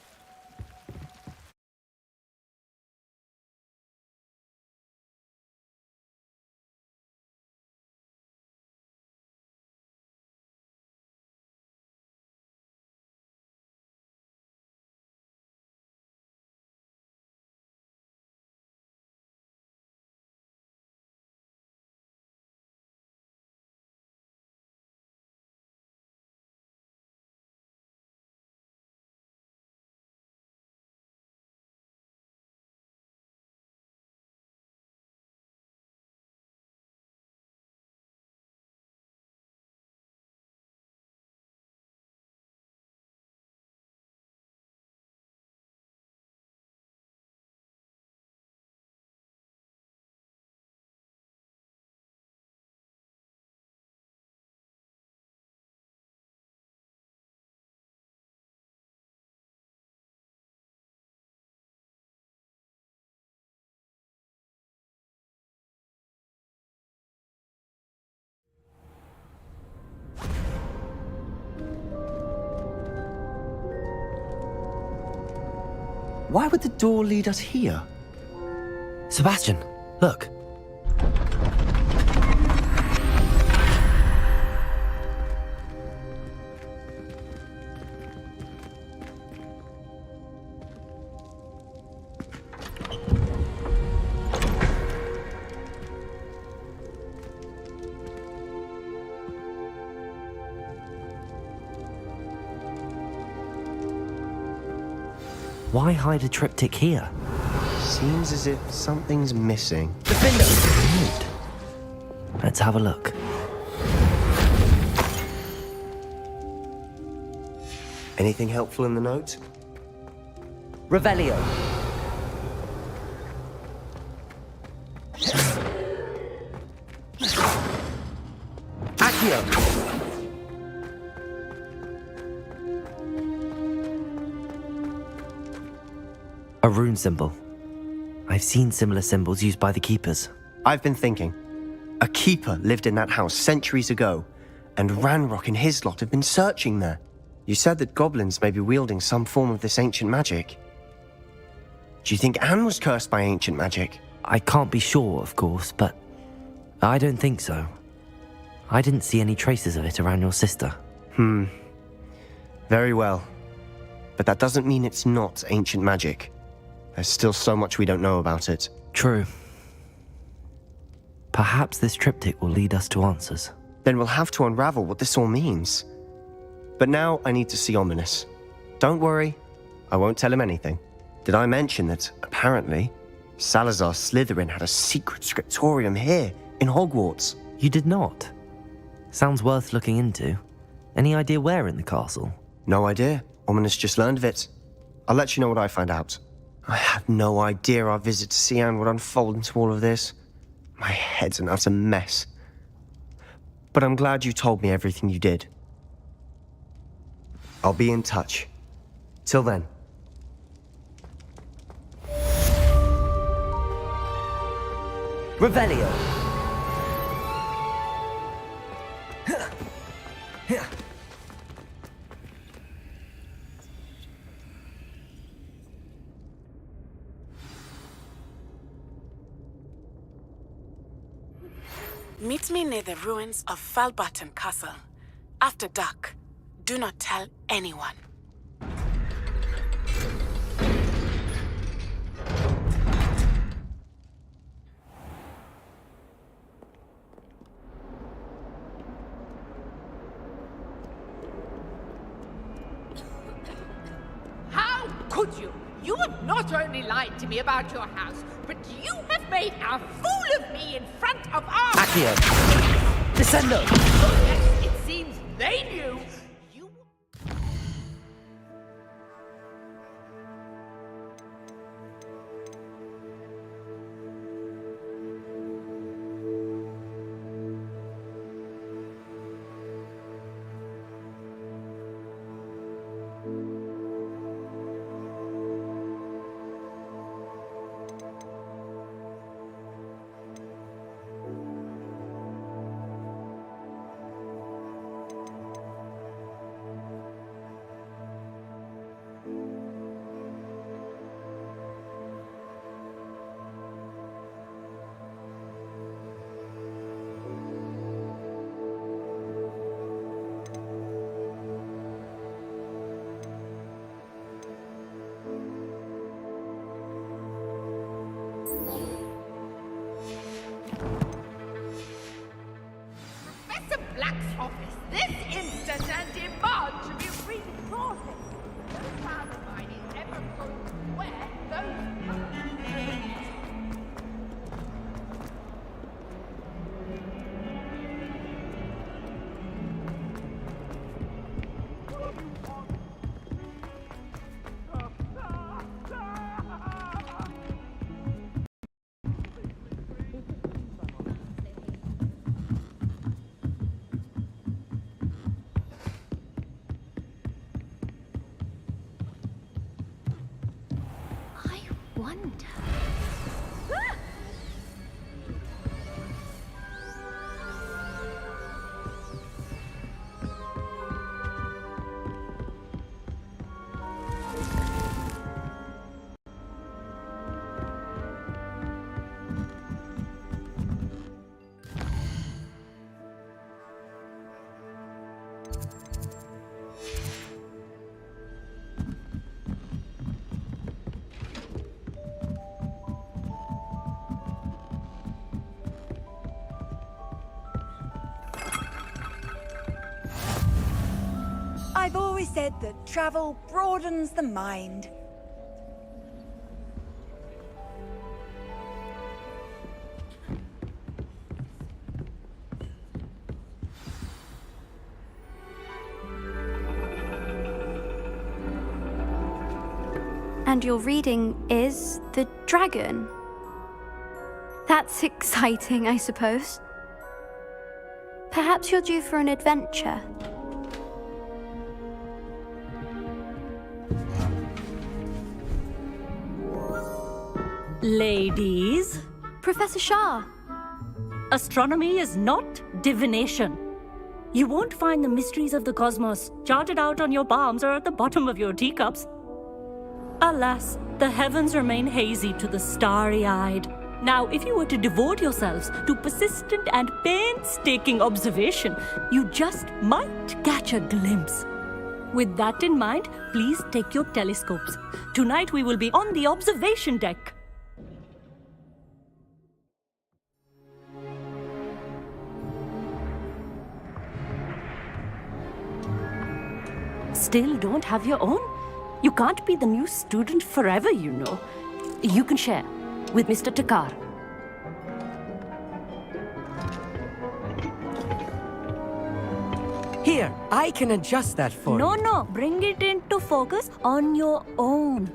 Why would the door lead us here? Sebastian, look. Why hide a triptych here? Seems as if something's missing. Good. Let's have a look. Anything helpful in the note? Revelio. Accio. A rune symbol. I've seen similar symbols used by the Keepers. I've been thinking. A keeper lived in that house centuries ago, and Ranrock and his lot have been searching there. You said that goblins may be wielding some form of this ancient magic. Do you think Anne was cursed by ancient magic? I can't be sure, of course, but I don't think so. I didn't see any traces of it around your sister. Very well. But that doesn't mean it's not ancient magic. There's still so much we don't know about it. True. Perhaps this triptych will lead us to answers. Then we'll have to unravel what this all means. But now I need to see Ominous. Don't worry, I won't tell him anything. Did I mention that, apparently, Salazar Slytherin had a secret scriptorium here, in Hogwarts? You did not? Sounds worth looking into. Any idea where in the castle? No idea. Ominous just learned of it. I'll let you know what I find out. I had no idea our visit to Sian would unfold into all of this. My head's an utter mess. But I'm glad you told me everything you did. I'll be in touch. Till then. Revelio. Meet me near the ruins of Falbutton Castle. After dark. Do not tell anyone. How could you? You have not only lied to me about your house, but you have made a fool of me in front of our... Accio. Descendo. Yes, it seems they knew. Professor Black's office this instant and demand to be reported. No child of mine is ever going to wear those... Wonder. I've always said that travel broadens the mind. And your reading is the dragon. That's exciting, I suppose. Perhaps you're due for an adventure. Ladies. Professor Shah. Astronomy is not divination. You won't find the mysteries of the cosmos charted out on your palms or at the bottom of your teacups. Alas, the heavens remain hazy to the starry-eyed. Now, if you were to devote yourselves to persistent and painstaking observation, you just might catch a glimpse. With that in mind, please take your telescopes. Tonight we will be on the observation deck. Still don't have your own? You can't be the new student forever, you know. You can share with Mr. Takar. Here, I can adjust that for you. No, bring it into focus on your own.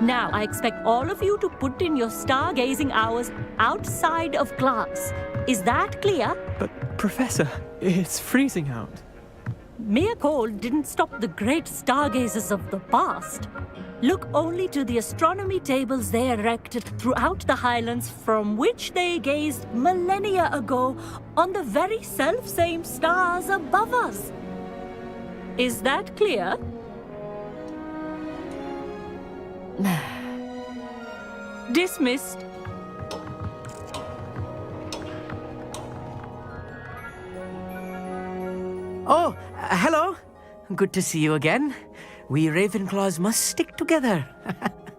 Now, I expect all of you to put in your stargazing hours outside of class. Is that clear? But, Professor, it's freezing out. Mere cold didn't stop the great stargazers of the past. Look only to the astronomy tables they erected throughout the Highlands from which they gazed millennia ago on the very self-same stars above us. Is that clear? Dismissed. Oh, hello. Good to see you again. We Ravenclaws must stick together.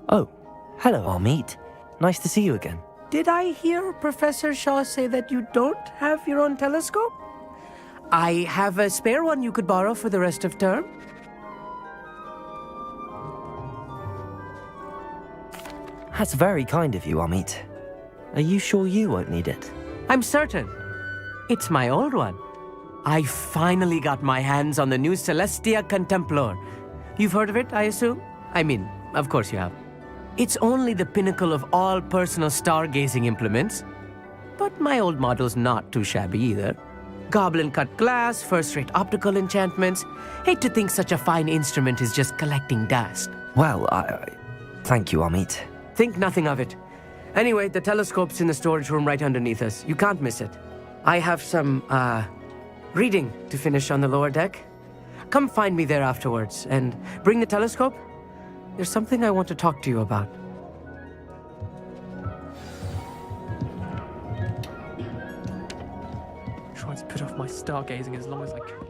Oh, hello, Amit. Nice to see you again. Did I hear Professor Shaw say that you don't have your own telescope? I have a spare one you could borrow for the rest of term. That's very kind of you, Amit. Are you sure you won't need it? I'm certain. It's my old one. I finally got my hands on the new Celestia Contemplar. You've heard of it, I assume? I mean, of course you have. It's only the pinnacle of all personal stargazing implements. But my old model's not too shabby either. Goblin-cut glass, first-rate optical enchantments. Hate to think such a fine instrument is just collecting dust. Well, thank you, Amit. Think nothing of it. Anyway, the telescope's in the storage room right underneath us. You can't miss it. I have some, reading to finish on the lower deck. Come find me there afterwards, and bring the telescope. There's something I want to talk to you about. Trying to put off my stargazing as long as I can.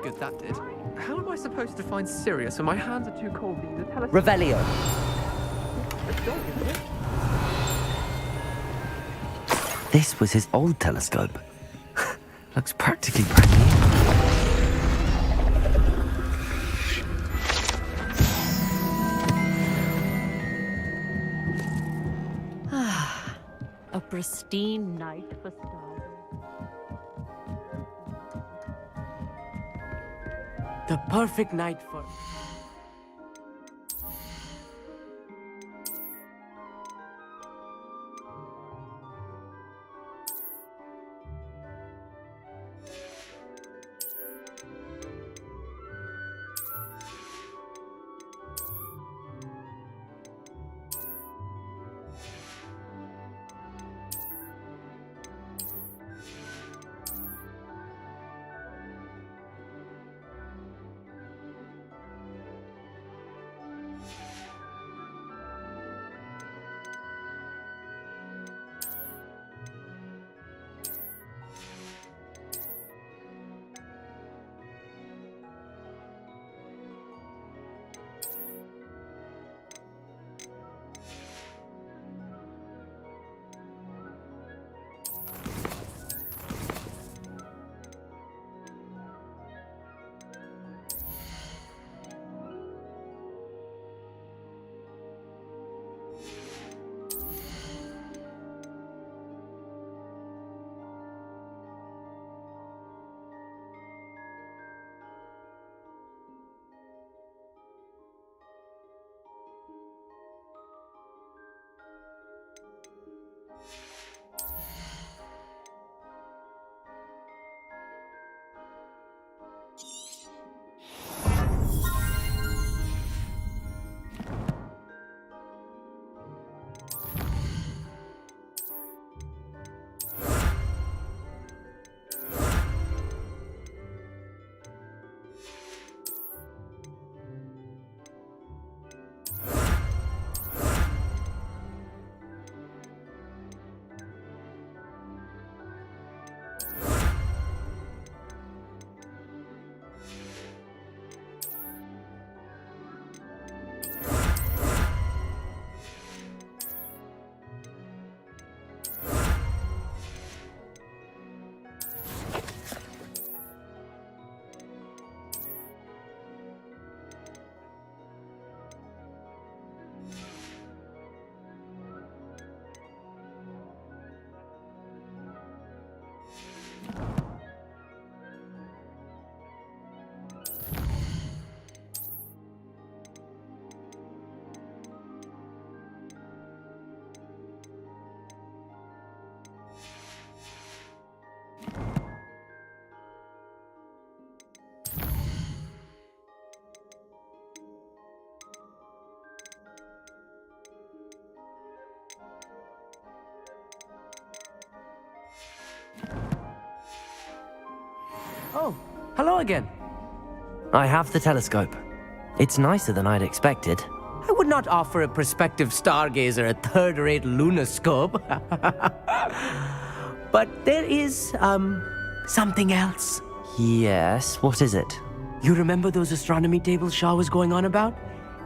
Good, that did. How am I supposed to find Sirius when my hands are too cold to use a telescope? Revelio. It's dog, isn't it? This was his old telescope. Looks practically brand new. A pristine night for stars. The perfect night for... Oh, hello again. I have the telescope. It's nicer than I'd expected. I would not offer a prospective stargazer a third-rate lunoscope. But there is, something else. Yes, what is it? You remember those astronomy tables Shaw was going on about?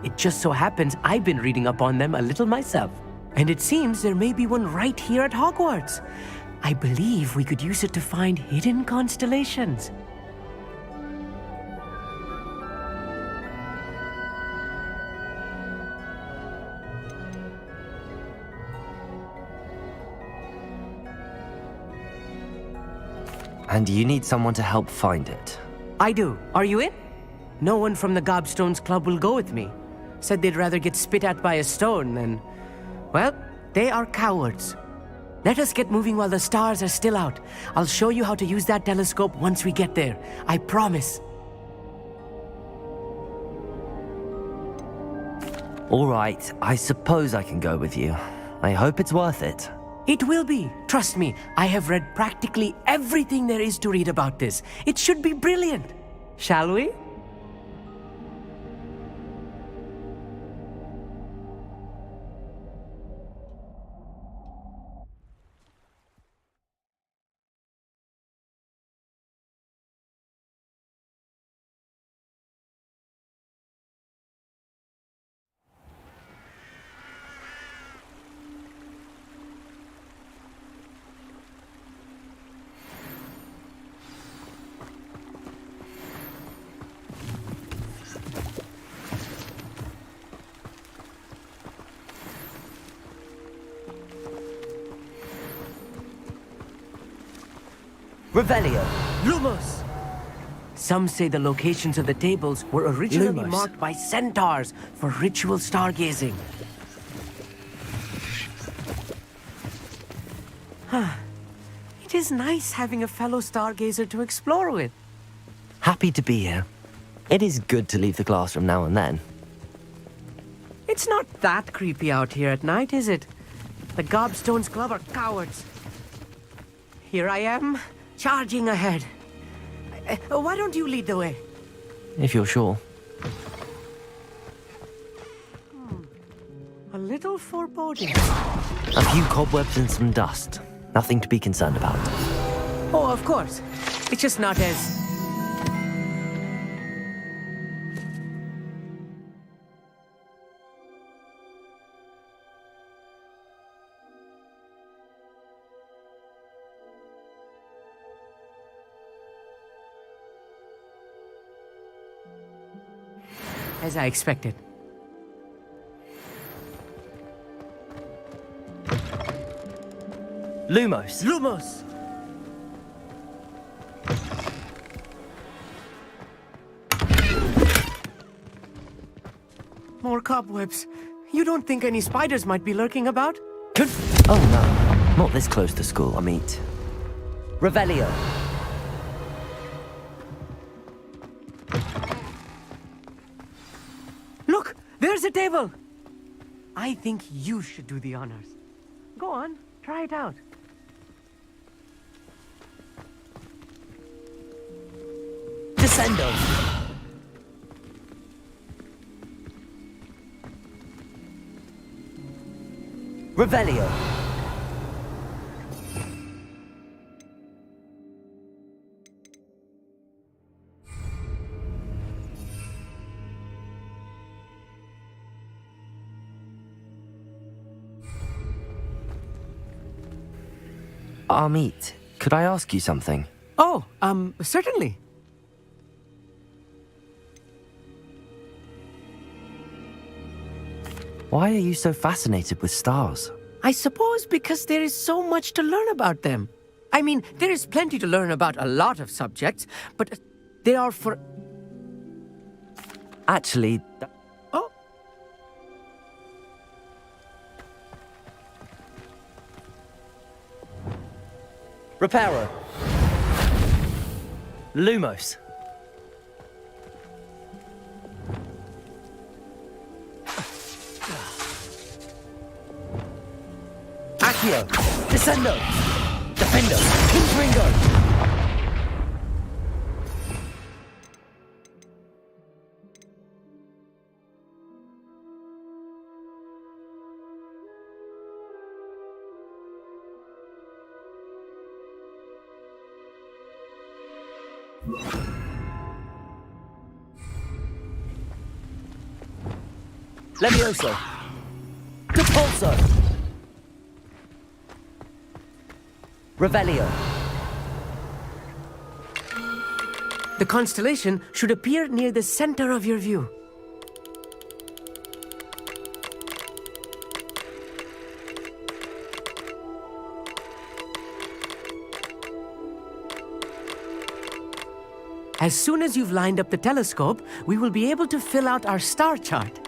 It just so happens I've been reading up on them a little myself. And it seems there may be one right here at Hogwarts. I believe we could use it to find hidden constellations. And you need someone to help find it. I do. Are you in? No one from the Gobstones Club will go with me. Said they'd rather get spit at by a stone than... Well, they are cowards. Let us get moving while the stars are still out. I'll show you how to use that telescope once we get there. I promise. All right, I suppose I can go with you. I hope it's worth it. It will be. Trust me, I have read practically everything there is to read about this. It should be brilliant. Shall we? Revelio. Lumos! Some say the locations of the tables were originally Lumos. marked by centaurs for ritual stargazing. It is nice having a fellow stargazer to explore with. Happy to be here. It is good to leave the classroom now and then. It's not that creepy out here at night, is it? The Gobstones Club are cowards. Here I am, charging ahead. Why don't you lead the way? If you're sure. A little foreboding. A few cobwebs and some dust. Nothing to be concerned about. Oh, of course. It's just not as... as I expected. Lumos. Lumos! More cobwebs. You don't think any spiders might be lurking about? Oh no, not this close to school, I meet. Revelio. Look, there's a table. I think you should do the honors. Go on, try it out. Descendo. Revelio. Amit, could I ask you something? Oh, certainly. Why are you so fascinated with stars? I suppose because there is so much to learn about them. I mean, there is plenty to learn about a lot of subjects, but they are for... Actually... Oh. Reparo. Lumos. Accio. Descendo. Defendo. Confringo. Levioso! Depulso! Revelio! The constellation should appear near the center of your view. As soon as you've lined up the telescope, we will be able to fill out our star chart.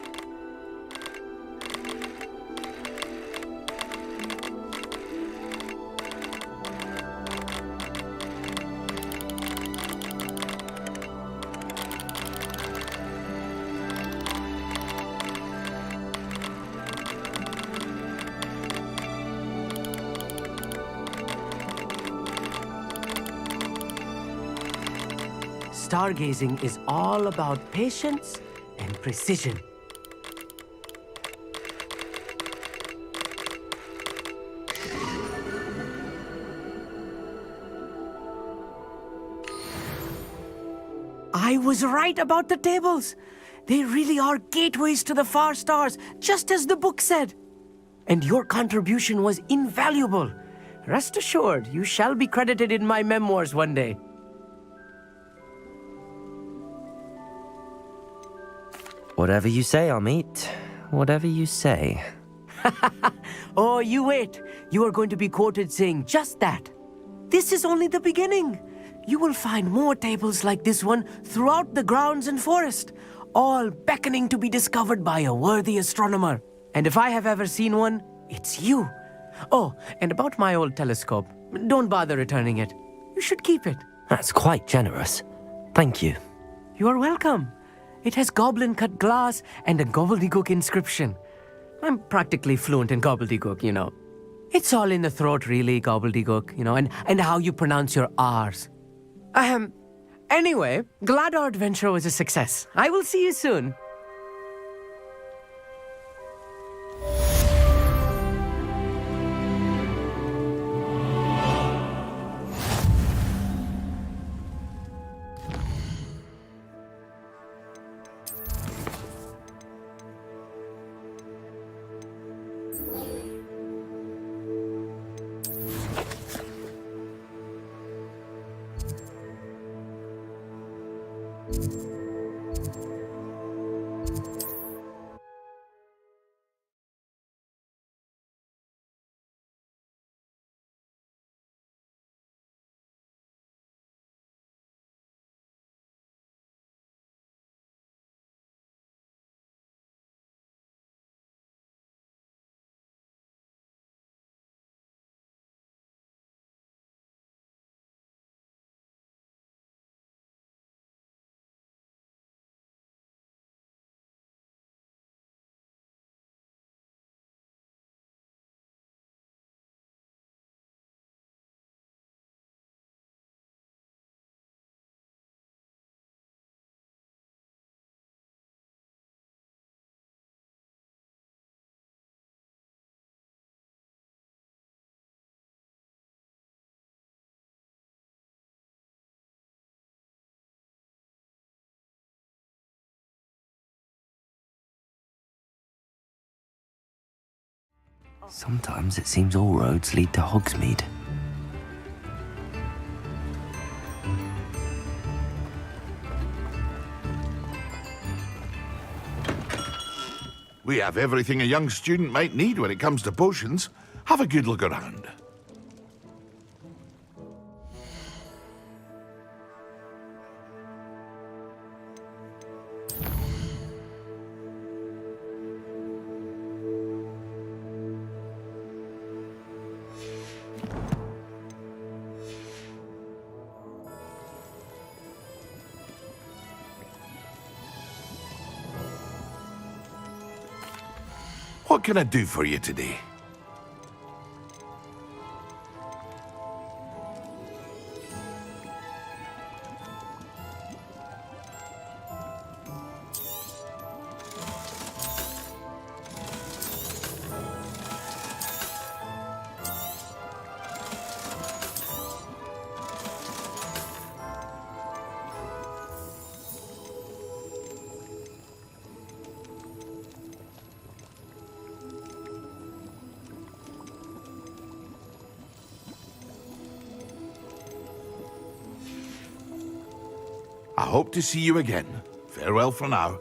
Stargazing is all about patience and precision. I was right about the tables. They really are gateways to the far stars, just as the book said. And your contribution was invaluable. Rest assured, you shall be credited in my memoirs one day. Whatever you say, Amit. Whatever you say. Oh, you wait. You are going to be quoted saying just that. This is only the beginning. You will find more tables like this one throughout the grounds and forest, all beckoning to be discovered by a worthy astronomer. And if I have ever seen one, it's you. Oh, and about my old telescope, don't bother returning it. You should keep it. That's quite generous. Thank you. You are welcome. It has goblin-cut glass and a gobbledygook inscription. I'm practically fluent in gobbledygook, you know. It's all in the throat, really, gobbledygook, you know, and how you pronounce your R's. Anyway, glad our adventure was a success. I will see you soon. Sometimes it seems all roads lead to Hogsmeade. We have everything a young student might need when it comes to potions. Have a good look around. What can I do for you today? hope to see you again. Farewell for now.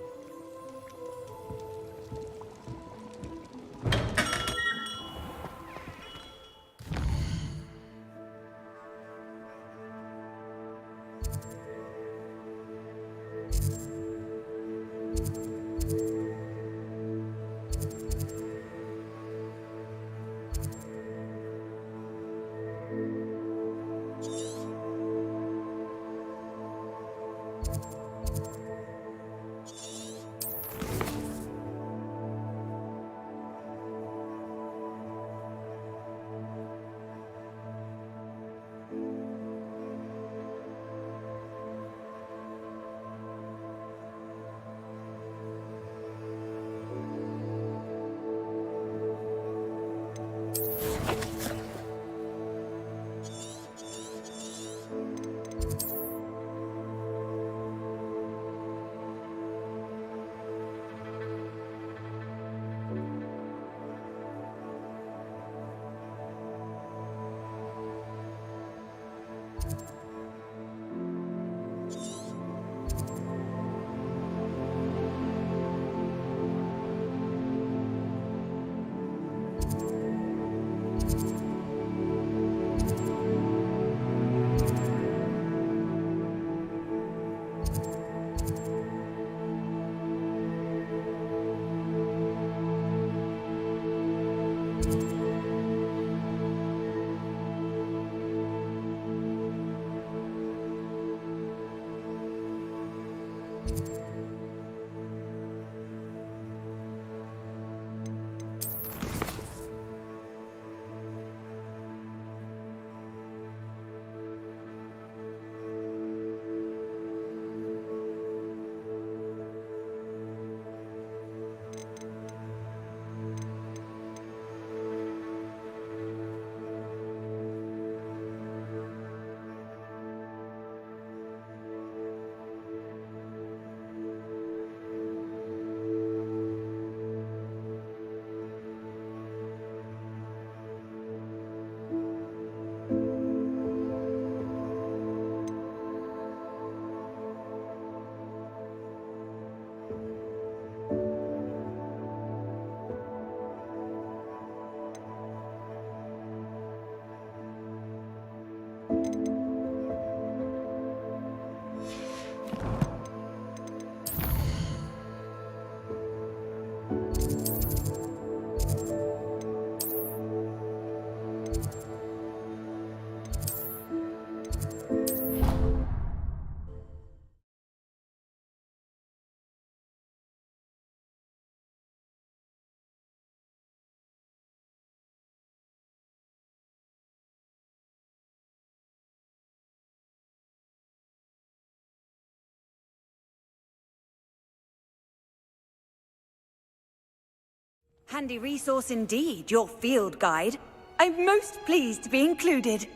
Handy resource indeed, your field guide. I'm most pleased to be included.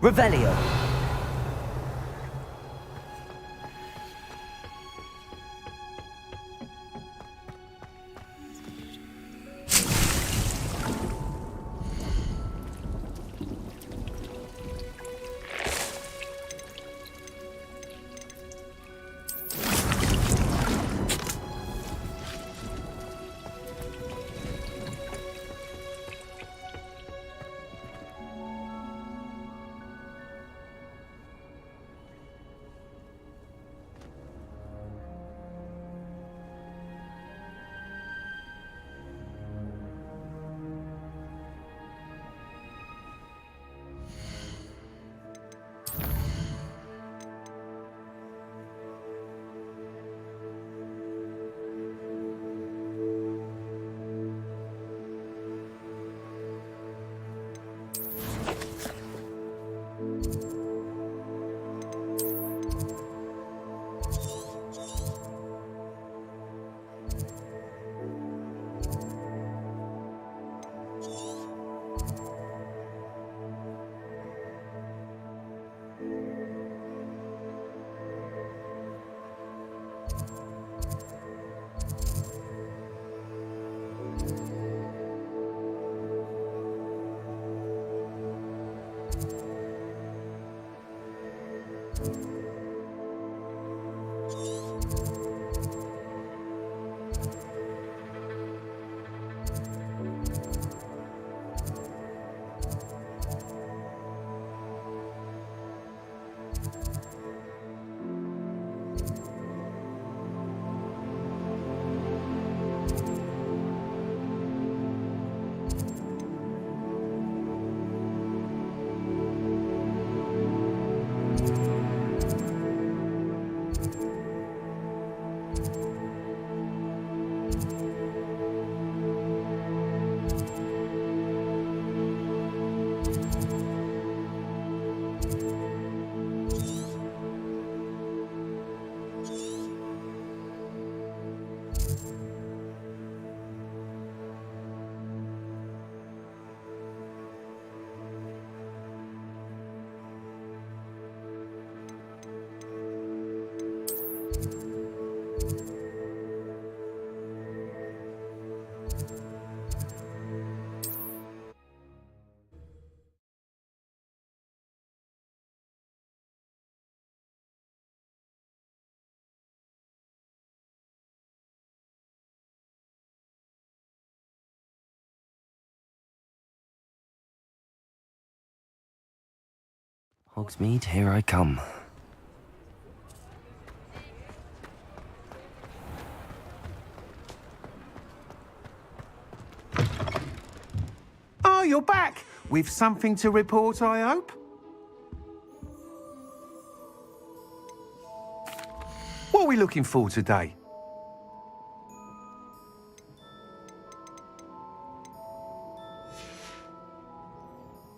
Revelio. Hogsmeade, here I come. Oh, you're back! With something to report, I hope? What are we looking for today?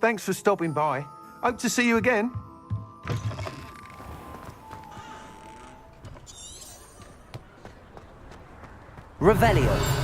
Thanks for stopping by. Hope to see you again. Revelio.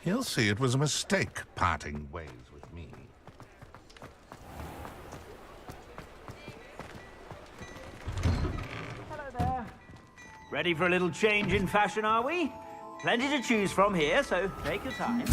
He'll see it was a mistake parting ways with me. Hello there. Ready for a little change in fashion, are we? Plenty to choose from here, so take your time.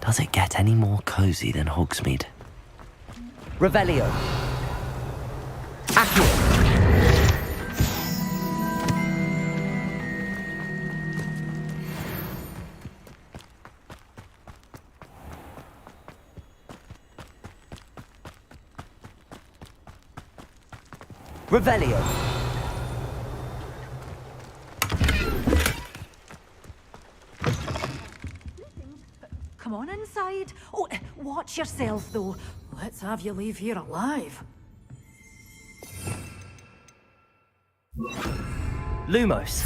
Does it get any more cozy than Hogsmeade? Revelio. Accio. Revelio. Come on inside. Oh, watch yourself, though. Let's have you leave here alive. Lumos.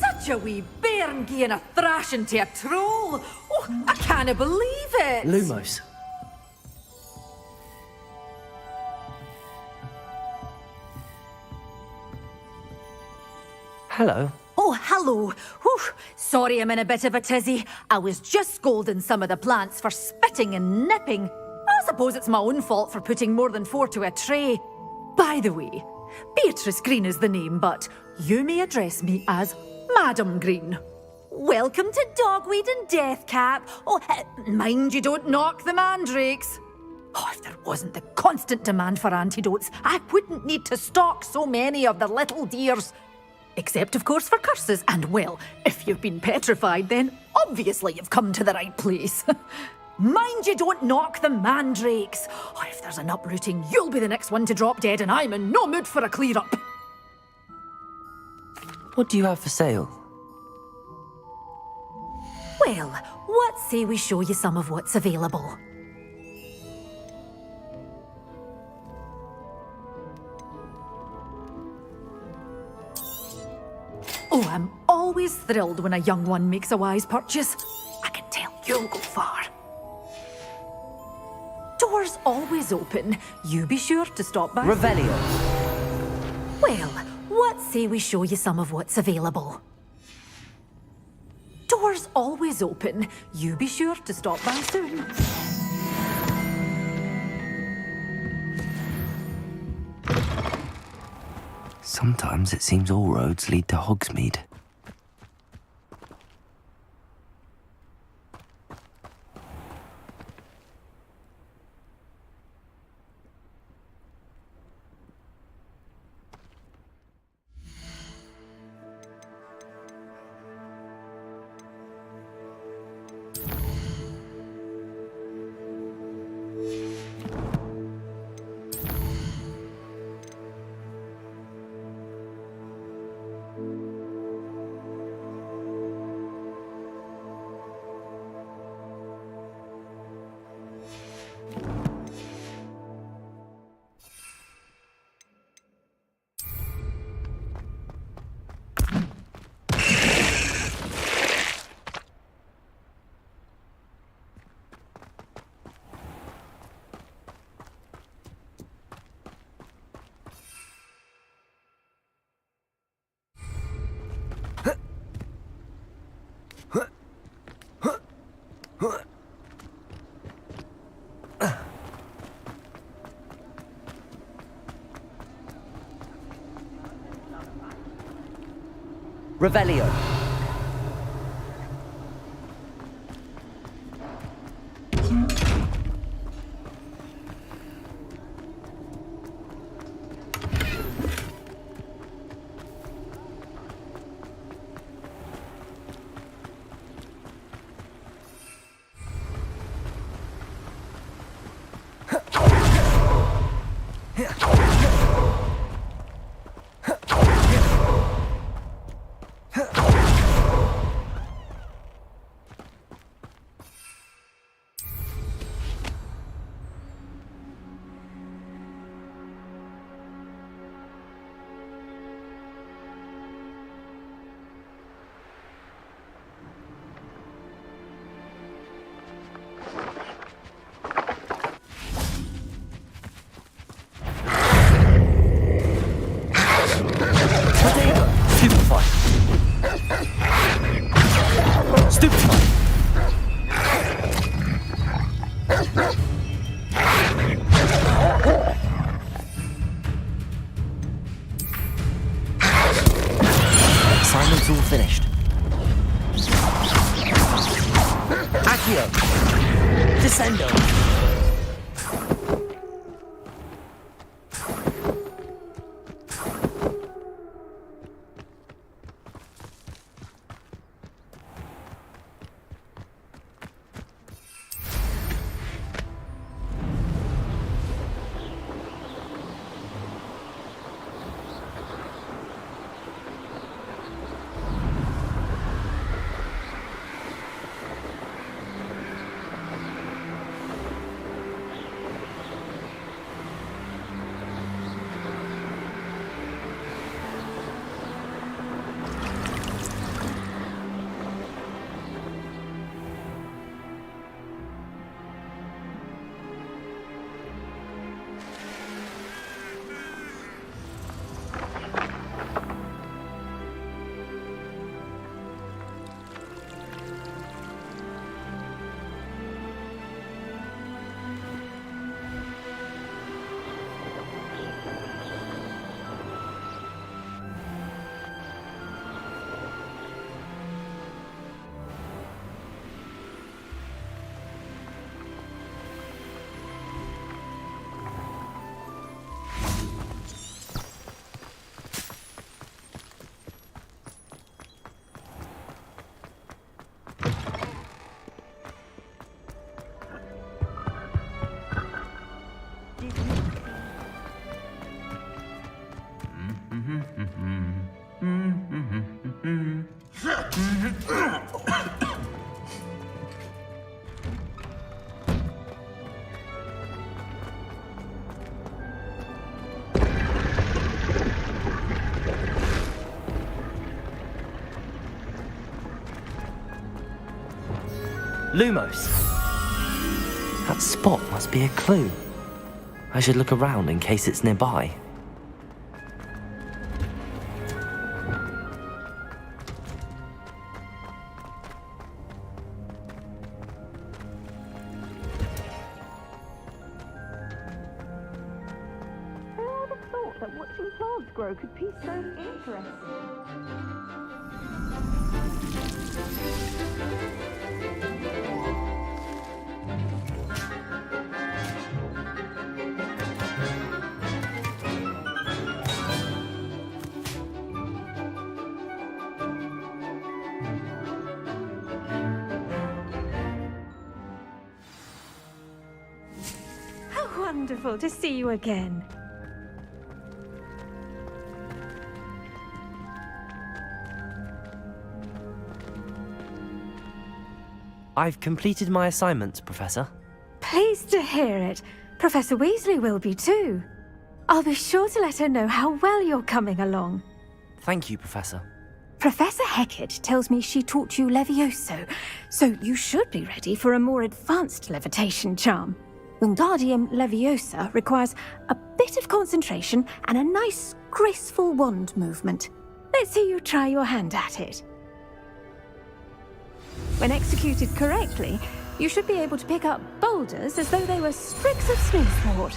Such a wee bairn gieing a thrashing to a troll. Oh, I can't believe it. Lumos. Hello. Oh, hello. Whew. Sorry I'm in a bit of a tizzy. I was just scolding some of the plants for spitting and nipping. I suppose it's my own fault for putting more than 4 to a tray. By the way, Beatrice Green is the name, but you may address me as Madam Green. welcome to Dogweed and Deathcap. Oh, mind you don't knock the mandrakes. Oh, if there wasn't the constant demand for antidotes, I wouldn't need to stock so many of the little dears. Except, of course, for curses. And, well, if you've been petrified, then obviously you've come to the right place. Mind you don't knock the mandrakes. Oh, if there's an uprooting, you'll be the next one to drop dead, and I'm in no mood for a clear-up. What do you have for sale? Well, what say we show you some of what's available? Oh, I'm always thrilled when a young one makes a wise purchase. I can tell you'll go far. Doors always open. You be sure to stop by. Revelio. Well, what say we show you some of what's available? Doors always open. You be sure to stop by soon. Sometimes it seems all roads lead to Hogsmeade. Revelio. Assignment's all finished. Accio. Descendo. Lumos! That spot must be a clue. I should look around in case it's nearby. Who would have thought that watching plants grow could be so interesting? How wonderful to see you again. I've completed my assignments, Professor. Pleased to hear it. Professor Weasley will be too. I'll be sure to let her know how well you're coming along. Thank you, Professor. Professor Hecat tells me she taught you Levioso, so you should be ready for a more advanced levitation charm. Wingardium Leviosa requires a bit of concentration and a nice, graceful wand movement. Let's see you try your hand at it. When executed correctly, you should be able to pick up boulders as though they were sprigs of smoothwort.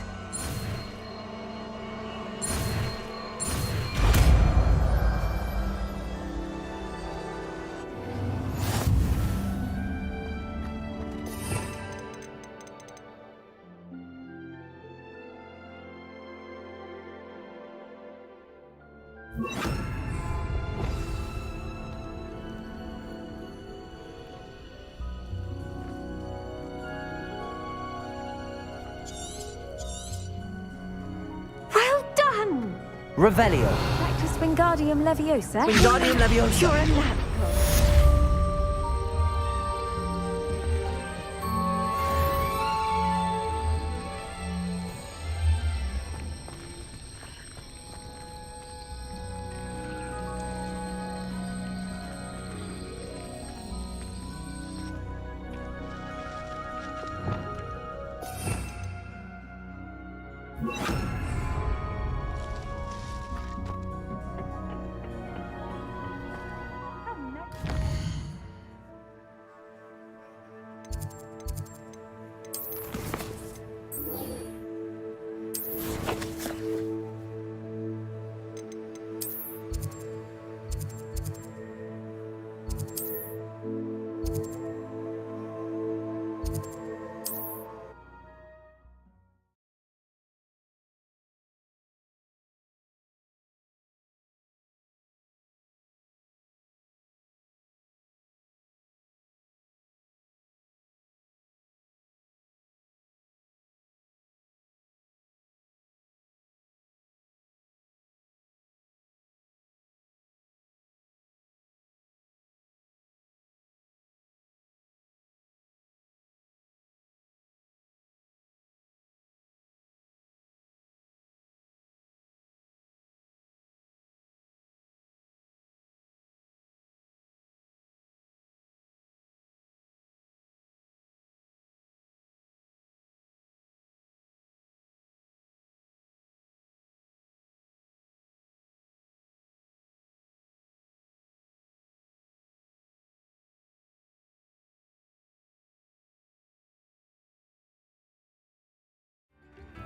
Revelio. Practice Wingardium Leviosa. Wingardium Leviosa. You're a natural.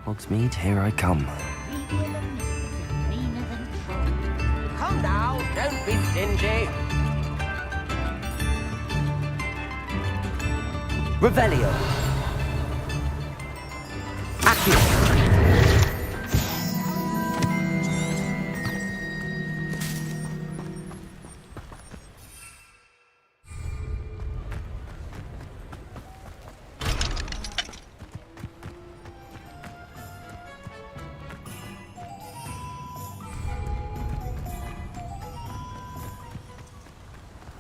Hogsmeade, here I come. Come now, don't be stingy. Revelio. Accio.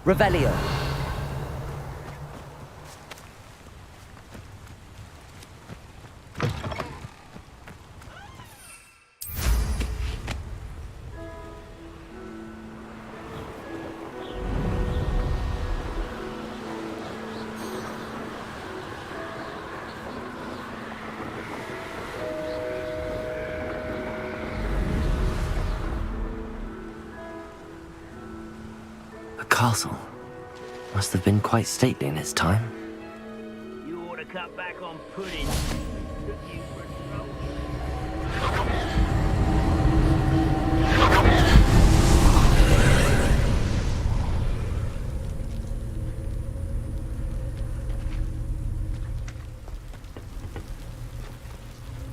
Revelio. A castle. Must have been quite stately in its time. You ought to cut back on pudding.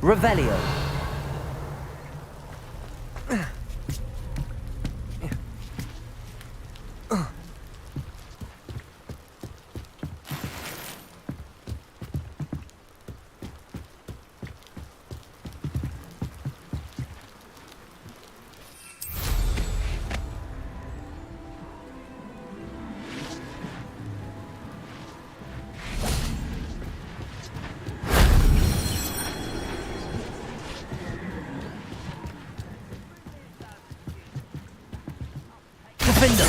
Revelio. Defender.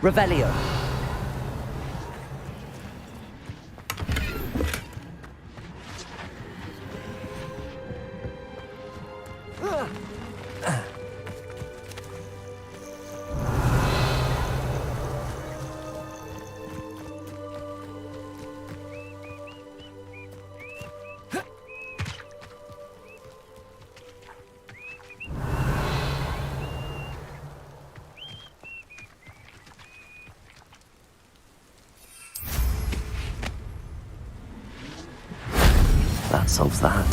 Revelio. That solves that.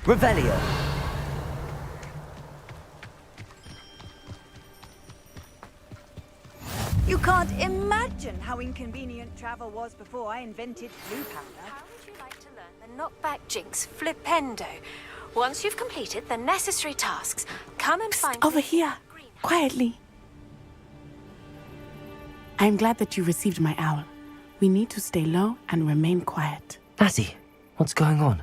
Revelio. You can't imagine how inconvenient travel was before I invented blue powder. How would you like to learn the knockback jinx flipendo? Once you've completed the necessary tasks, come and find Over here, quietly. I'm glad that you received my owl. We need to stay low and remain quiet. Natty, what's going on?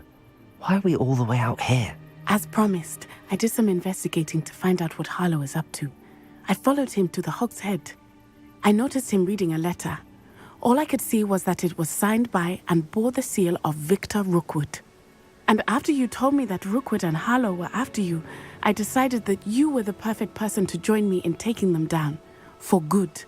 Why are we all the way out here? As promised, I did some investigating to find out what Harlow is up to. I followed him to the Hog's Head. I noticed him reading a letter. All I could see was that it was signed by and bore the seal of Victor Rookwood. And after you told me that Rookwood and Harlow were after you, I decided that you were the perfect person to join me in taking them down. For good.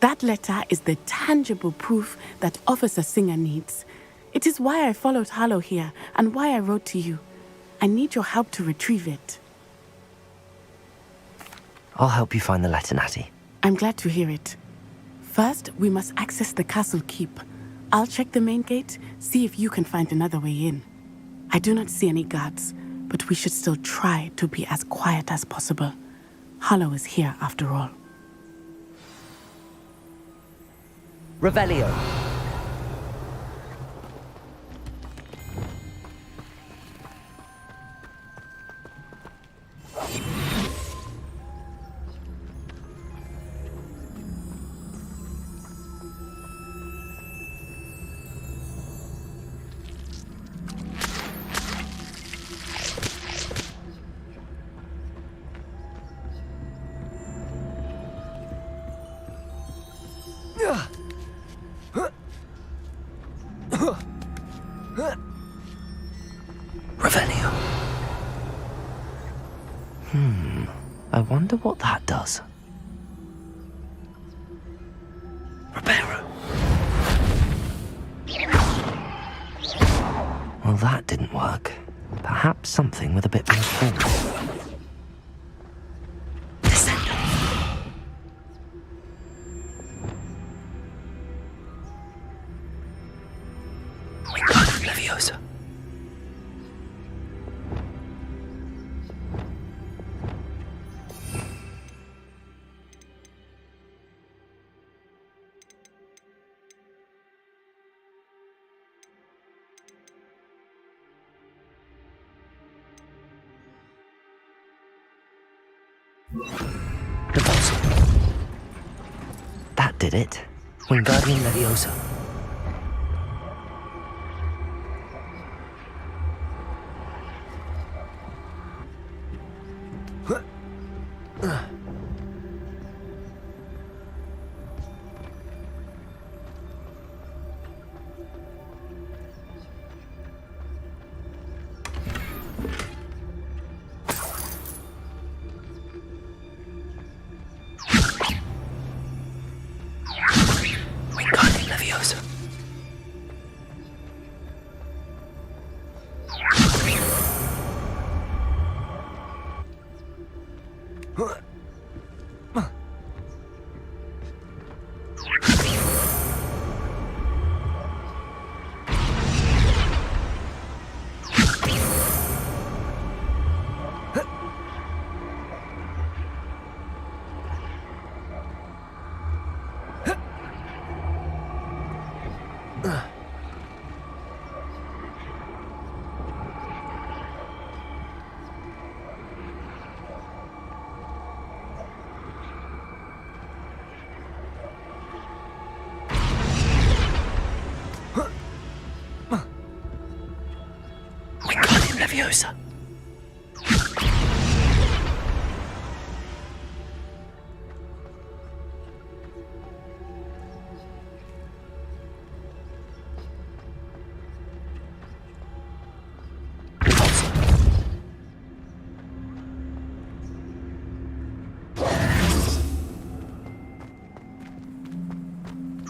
That letter is the tangible proof that Officer Singer needs. It is why I followed Harlow here and why I wrote to you. I need your help to retrieve it. I'll help you find the letter, Natty. I'm glad to hear it. First, we must access the castle keep. I'll check the main gate, see if you can find another way in. I do not see any guards, but we should still try to be as quiet as possible. Harlow is here after all. Revelio. Revelio. I wonder what that does. that didn't work. Perhaps something with a bit more force. Wingardium Leviosa. That did it. Wingardium Leviosa. Wingardium Leviosa.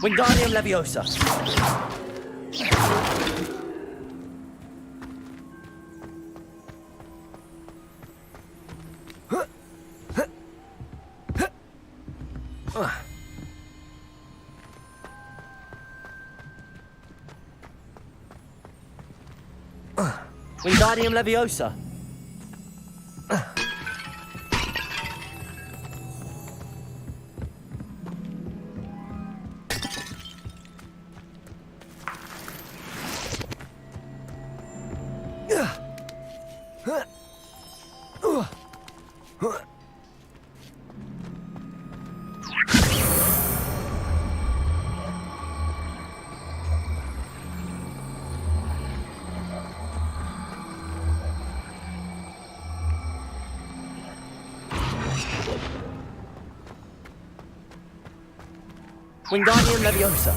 Wingardium Leviosa. Wingardium Leviosa. Wingardium Leviosa. Wingardium Leviosa.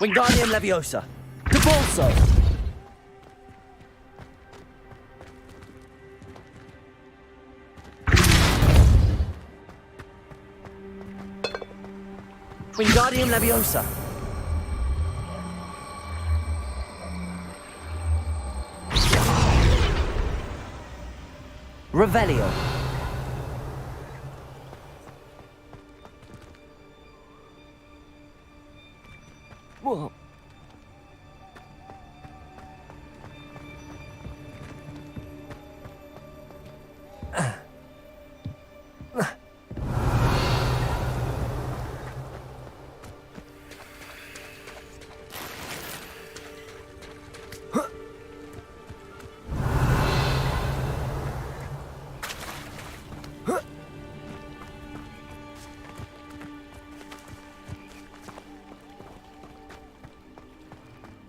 Wingardium Leviosa. Depulso. Wingardium Leviosa. Revelio. Whoa.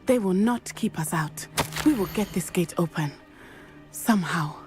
They will not keep us out. We will get this gate open. Somehow.